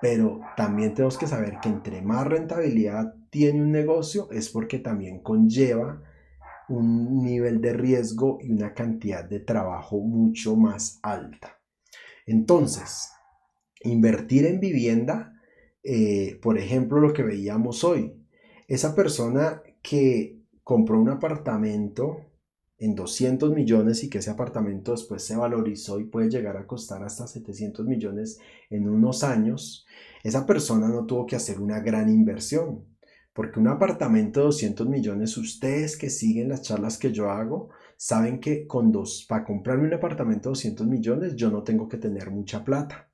pero también tenemos que saber que entre más rentabilidad tiene un negocio es porque también conlleva un nivel de riesgo y una cantidad de trabajo mucho más alta. Entonces, invertir en vivienda, por ejemplo, lo que veíamos hoy, esa persona que compró un apartamento en 200 millones y que ese apartamento después se valorizó y puede llegar a costar hasta 700 millones en unos años, esa persona no tuvo que hacer una gran inversión. Porque un apartamento de 200 millones, ustedes que siguen las charlas que yo hago, saben que para comprarme un apartamento de 200 millones, yo no tengo que tener mucha plata.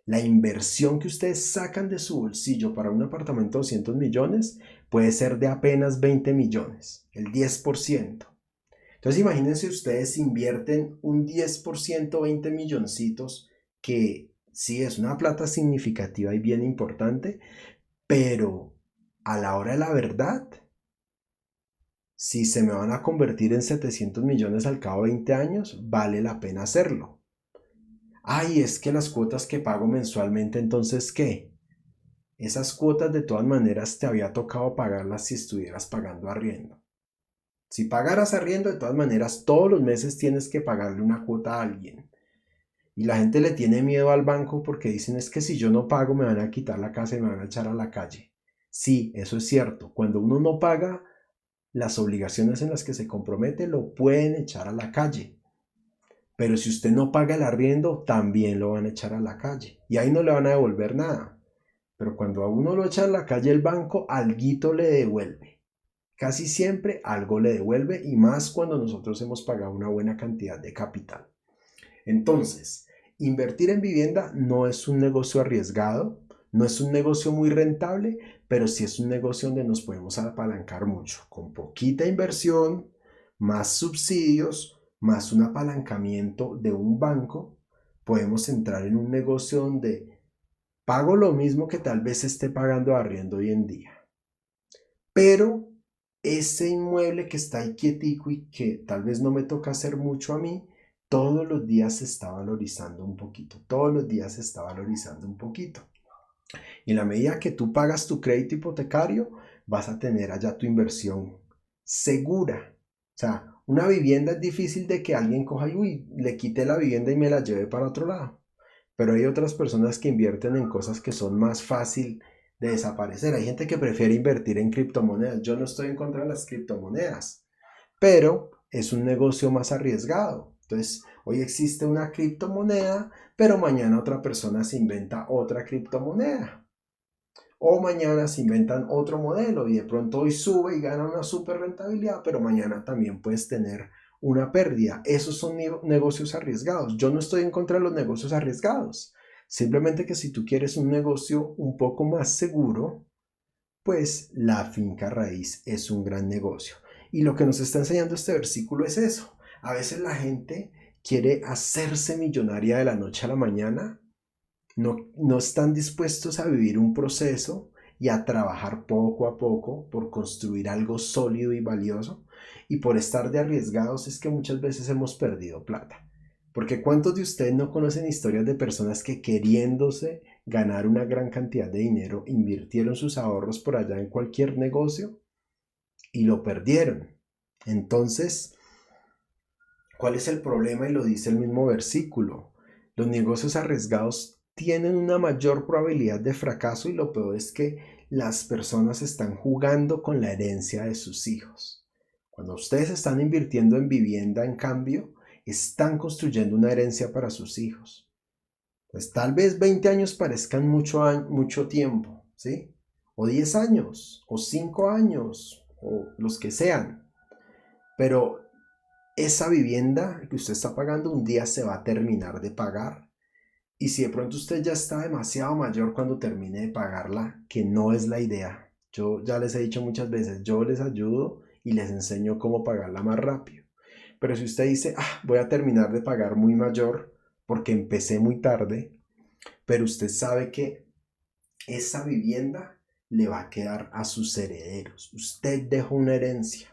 La inversión que ustedes sacan de su bolsillo para un apartamento de 200 millones puede ser de apenas 20 millones, el 10%. Entonces imagínense ustedes invierten un 10%, 20 milloncitos, que sí es una plata significativa y bien importante, pero a la hora de la verdad, si se me van a convertir en 700 millones al cabo de 20 años, vale la pena hacerlo. Ay, es que las cuotas que pago mensualmente, entonces, ¿qué? Esas cuotas de todas maneras te había tocado pagarlas si estuvieras pagando arriendo. Si pagaras arriendo, de todas maneras, todos los meses tienes que pagarle una cuota a alguien. Y la gente le tiene miedo al banco porque dicen es que si yo no pago me van a quitar la casa y me van a echar a la calle. Sí, eso es cierto. Cuando uno no paga las obligaciones en las que se compromete, lo pueden echar a la calle. Pero si usted no paga el arriendo, también lo van a echar a la calle. Y ahí no le van a devolver nada. Pero cuando a uno lo echa a la calle el banco, alguito le devuelve. Casi siempre algo le devuelve, y más cuando nosotros hemos pagado una buena cantidad de capital. Entonces, invertir en vivienda no es un negocio arriesgado, no es un negocio muy rentable, pero sí es un negocio donde nos podemos apalancar mucho. Con poquita inversión, más subsidios, más un apalancamiento de un banco, podemos entrar en un negocio donde pago lo mismo que tal vez esté pagando arriendo hoy en día. Pero ese inmueble que está ahí quietico y que tal vez no me toca hacer mucho a mí, todos los días se está valorizando un poquito, todos los días se está valorizando un poquito. Y en la medida que tú pagas tu crédito hipotecario, vas a tener allá tu inversión segura. O sea, una vivienda es difícil de que alguien coja y le quite la vivienda y me la lleve para otro lado. Pero hay otras personas que invierten en cosas que son más fácil de desaparecer. Hay gente que prefiere invertir en criptomonedas. Yo no estoy en contra de las criptomonedas, pero es un negocio más arriesgado. Entonces, hoy existe una criptomoneda, pero mañana otra persona se inventa otra criptomoneda. O mañana se inventan otro modelo y de pronto hoy sube y gana una super rentabilidad, pero mañana también puedes tener una pérdida. Esos son negocios arriesgados. Yo no estoy en contra de los negocios arriesgados. Simplemente que si tú quieres un negocio un poco más seguro, pues la finca raíz es un gran negocio. Y lo que nos está enseñando este versículo es eso. A veces la gente quiere hacerse millonaria de la noche a la mañana, no están dispuestos a vivir un proceso y a trabajar poco a poco por construir algo sólido y valioso. Y por estar de arriesgados es que muchas veces hemos perdido plata. Porque ¿cuántos de ustedes no conocen historias de personas que queriéndose ganar una gran cantidad de dinero invirtieron sus ahorros por allá en cualquier negocio y lo perdieron? Entonces, ¿cuál es el problema? Y lo dice el mismo versículo. Los negocios arriesgados tienen una mayor probabilidad de fracaso y lo peor es que las personas están jugando con la herencia de sus hijos. Cuando ustedes están invirtiendo en vivienda, en cambio, están construyendo una herencia para sus hijos. Pues tal vez 20 años parezcan mucho tiempo, ¿sí? O 10 años, o 5 años, o los que sean. Pero esa vivienda que usted está pagando un día se va a terminar de pagar. Y si de pronto usted ya está demasiado mayor cuando termine de pagarla, que no es la idea. Yo ya les he dicho muchas veces, yo les ayudo y les enseño cómo pagarla más rápido. Pero si usted dice, voy a terminar de pagar muy mayor porque empecé muy tarde, pero usted sabe que esa vivienda le va a quedar a sus herederos. Usted dejó una herencia,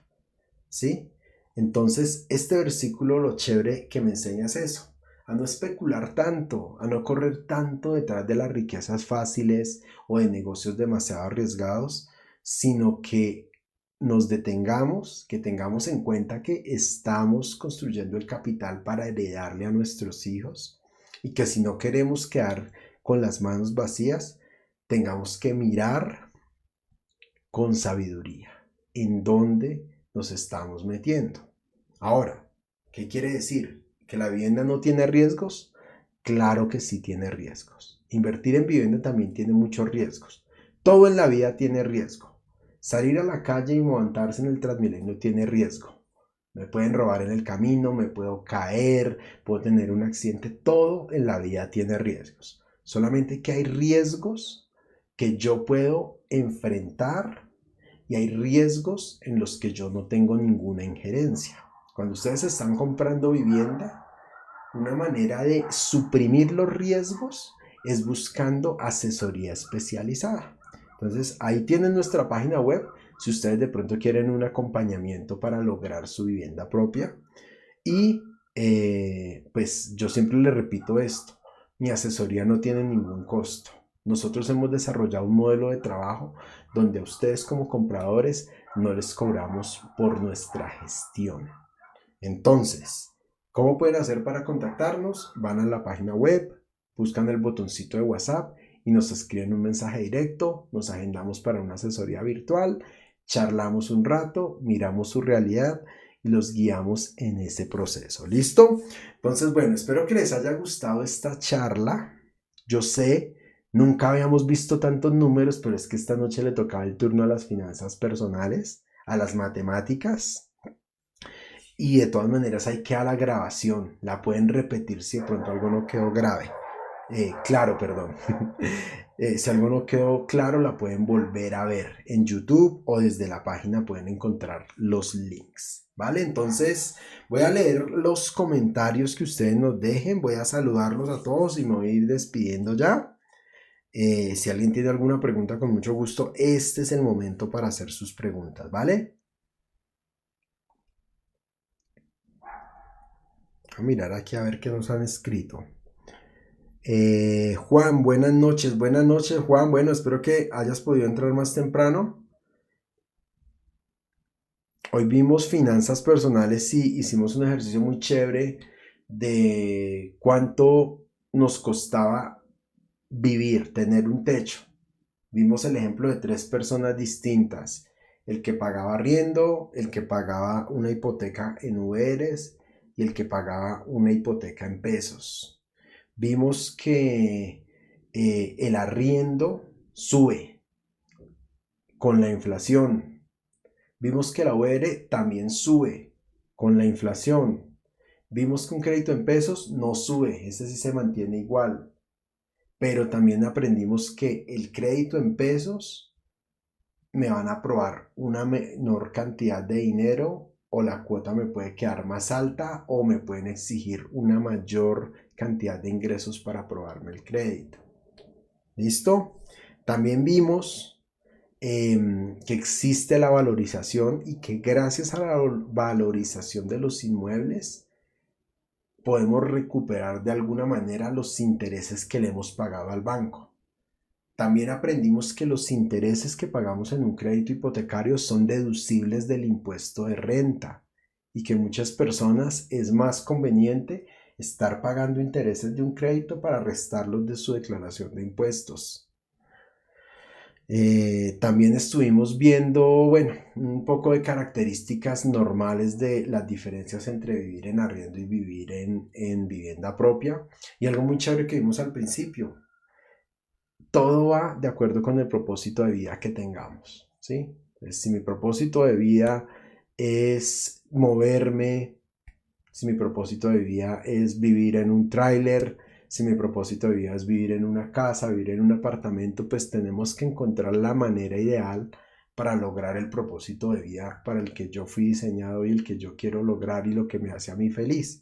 ¿sí? Entonces, este versículo lo chévere que me enseña es eso, a no especular tanto, a no correr tanto detrás de las riquezas fáciles o de negocios demasiado arriesgados, sino que nos detengamos, que tengamos en cuenta que estamos construyendo el capital para heredarle a nuestros hijos y que si no queremos quedar con las manos vacías, tengamos que mirar con sabiduría en dónde nos estamos metiendo. Ahora, ¿qué quiere decir? ¿Que la vivienda no tiene riesgos? Claro que sí tiene riesgos. Invertir en vivienda también tiene muchos riesgos. Todo en la vida tiene riesgo. Salir a la calle y montarse en el Transmilenio tiene riesgo. Me pueden robar en el camino, me puedo caer, puedo tener un accidente. Todo en la vida tiene riesgos. Solamente que hay riesgos que yo puedo enfrentar y hay riesgos en los que yo no tengo ninguna injerencia. Cuando ustedes están comprando vivienda, una manera de suprimir los riesgos es buscando asesoría especializada. Entonces, ahí tienen nuestra página web si ustedes de pronto quieren un acompañamiento para lograr su vivienda propia. Y pues yo siempre les repito esto, mi asesoría no tiene ningún costo. Nosotros hemos desarrollado un modelo de trabajo donde a ustedes como compradores no les cobramos por nuestra gestión. Entonces, ¿cómo pueden hacer para contactarnos? Van a la página web, buscan el botoncito de WhatsApp y nos escriben un mensaje directo, nos agendamos para una asesoría virtual, charlamos un rato, miramos su realidad y los guiamos en ese proceso. ¿Listo? Entonces, bueno, espero que les haya gustado esta charla. Yo sé, nunca habíamos visto tantos números, pero es que esta noche le tocaba el turno a las finanzas personales, a las matemáticas. Y de todas maneras ahí queda la grabación. La pueden repetir si de pronto algo no quedó grave. Claro, perdón. Si algo no quedó claro, la pueden volver a ver en YouTube o desde la página pueden encontrar los links. ¿Vale? Entonces voy a leer los comentarios que ustedes nos dejen. Voy a saludarlos a todos y me voy a ir despidiendo ya. Si alguien tiene alguna pregunta, con mucho gusto, este es el momento para hacer sus preguntas. ¿Vale? A mirar aquí a ver qué nos han escrito. Juan, buenas noches Juan, bueno, espero que hayas podido entrar más temprano. Hoy vimos finanzas personales y hicimos un ejercicio muy chévere de cuánto nos costaba vivir, tener un techo. Vimos el ejemplo de 3 personas distintas, el que pagaba arriendo, el que pagaba una hipoteca en URs y el que pagaba una hipoteca en pesos. Vimos que el arriendo sube con la inflación. Vimos que la UR también sube con la inflación. Vimos que un crédito en pesos no sube, ese sí se mantiene igual. Pero también aprendimos que el crédito en pesos me van a aprobar una menor cantidad de dinero, o la cuota me puede quedar más alta, o me pueden exigir una mayor cantidad de ingresos para aprobarme el crédito. ¿Listo? También vimos que existe la valorización y que gracias a la valorización de los inmuebles podemos recuperar de alguna manera los intereses que le hemos pagado al banco. También aprendimos que los intereses que pagamos en un crédito hipotecario son deducibles del impuesto de renta y que muchas personas es más conveniente estar pagando intereses de un crédito para restarlos de su declaración de impuestos. También estuvimos viendo, bueno, un poco de características normales de las diferencias entre vivir en arriendo y vivir en vivienda propia. Y algo muy chévere que vimos al principio, todo va de acuerdo con el propósito de vida que tengamos, ¿sí? Entonces, si mi propósito de vida es moverme, si mi propósito de vida es vivir en un tráiler, si mi propósito de vida es vivir en una casa, vivir en un apartamento, pues tenemos que encontrar la manera ideal para lograr el propósito de vida para el que yo fui diseñado y el que yo quiero lograr y lo que me hace a mí feliz.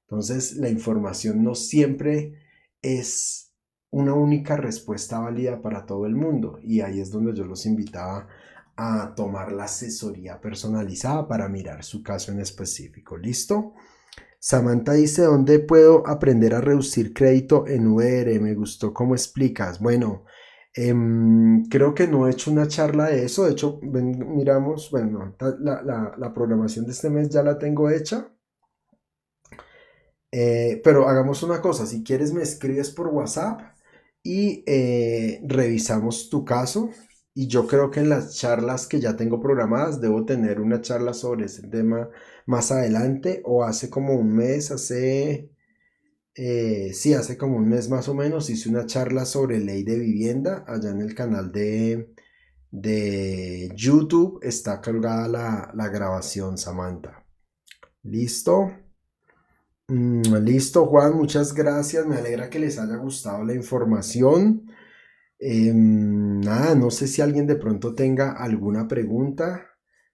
Entonces, la información no siempre es una única respuesta válida para todo el mundo, y ahí es donde yo los invitaba a tomar la asesoría personalizada para mirar su caso en específico. ¿Listo? Samantha dice, ¿dónde puedo aprender a reducir crédito en VR? Me gustó cómo explicas. Bueno, creo que no he hecho una charla de eso. De hecho, miramos, bueno, la programación de este mes ya la tengo hecha. Pero hagamos una cosa, si quieres me escribes por WhatsApp y revisamos tu caso. Y yo creo que en las charlas que ya tengo programadas debo tener una charla sobre ese tema más adelante, o hace como un mes, sí, hace como un mes más o menos hice una charla sobre ley de vivienda allá en el canal de YouTube. Está colgada la grabación, Samantha. ¿Listo? Listo, Juan, muchas gracias. Me alegra que les haya gustado la información. Nada, no sé si alguien de pronto tenga alguna pregunta.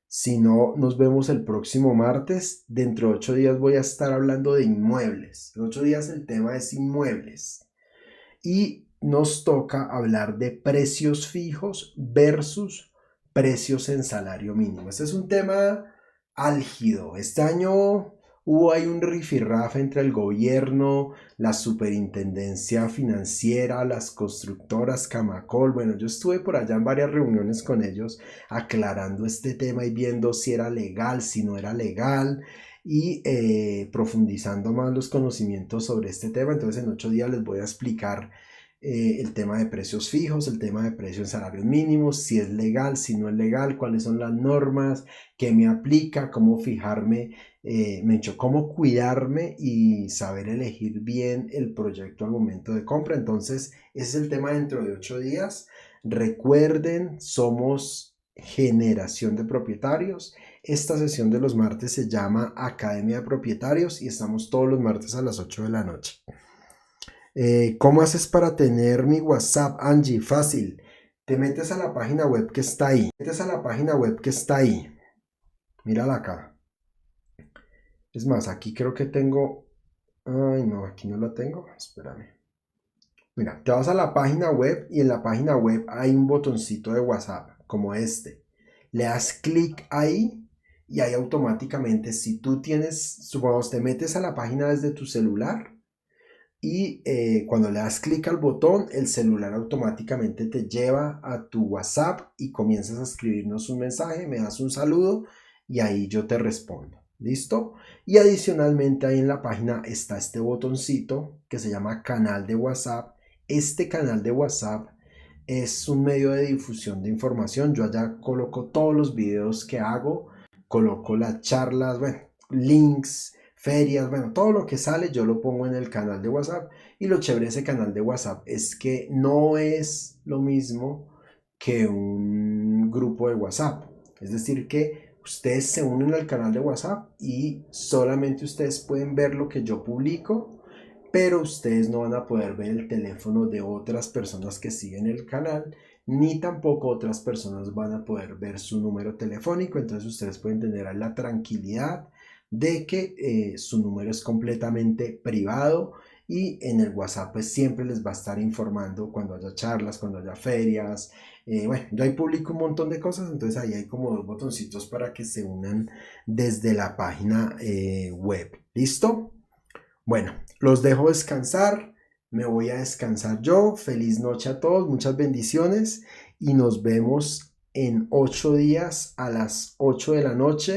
Si no, nos vemos el próximo martes. Dentro de 8 días voy a estar hablando de inmuebles. En 8 días el tema es inmuebles. Y nos toca hablar de precios fijos versus precios en salario mínimo. Este es un tema álgido. Este año hubo ahí un rifirrafe entre el gobierno, la superintendencia financiera, las constructoras, Camacol. Bueno, yo estuve por allá en varias reuniones con ellos aclarando este tema y viendo si era legal, si no era legal, y profundizando más los conocimientos sobre este tema. Entonces en 8 días les voy a explicar el tema de precios fijos, el tema de precios en salarios mínimos, si es legal, si no es legal, cuáles son las normas, qué me aplica, cómo fijarme, cómo cuidarme y saber elegir bien el proyecto al momento de compra. Entonces ese es el tema dentro de 8 días. Recuerden, somos generación de propietarios. Esta sesión de los martes se llama Academia de Propietarios y estamos todos los martes a las 8 de la noche. ¿Cómo haces para tener mi WhatsApp, Angie? Fácil. Te metes a la página web que está ahí. Mírala acá. Es más, aquí creo que tengo... Ay, no, aquí no la tengo. Espérame. Mira, te vas a la página web y en la página web hay un botoncito de WhatsApp, como este. Le das clic ahí y ahí automáticamente, si tú tienes, supongamos, te metes a la página desde tu celular y cuando le das clic al botón, el celular automáticamente te lleva a tu WhatsApp y comienzas a escribirnos un mensaje, me das un saludo y ahí yo te respondo. ¿Listo? Y adicionalmente ahí en la página está este botoncito que se llama canal de WhatsApp. Este canal de WhatsApp es un medio de difusión de información. Yo allá coloco todos los videos que hago, coloco las charlas, bueno, links, ferias, bueno, todo lo que sale yo lo pongo en el canal de WhatsApp. Y lo chévere de ese canal de WhatsApp es que no es lo mismo que un grupo de WhatsApp. Es decir, que ustedes se unen al canal de WhatsApp y solamente ustedes pueden ver lo que yo publico pero ustedes no van a poder ver el teléfono de otras personas que siguen el canal, ni tampoco otras personas van a poder ver su número telefónico. Entonces ustedes pueden tener la tranquilidad de que su número es completamente privado, y en el WhatsApp pues siempre les va a estar informando cuando haya charlas, cuando haya ferias. Bueno, yo ahí publico un montón de cosas, entonces ahí hay como dos botoncitos para que se unan desde la página web. ¿Listo? Bueno, los dejo descansar, me voy a descansar yo. Feliz noche a todos, muchas bendiciones y nos vemos en 8 días a las 8 de la noche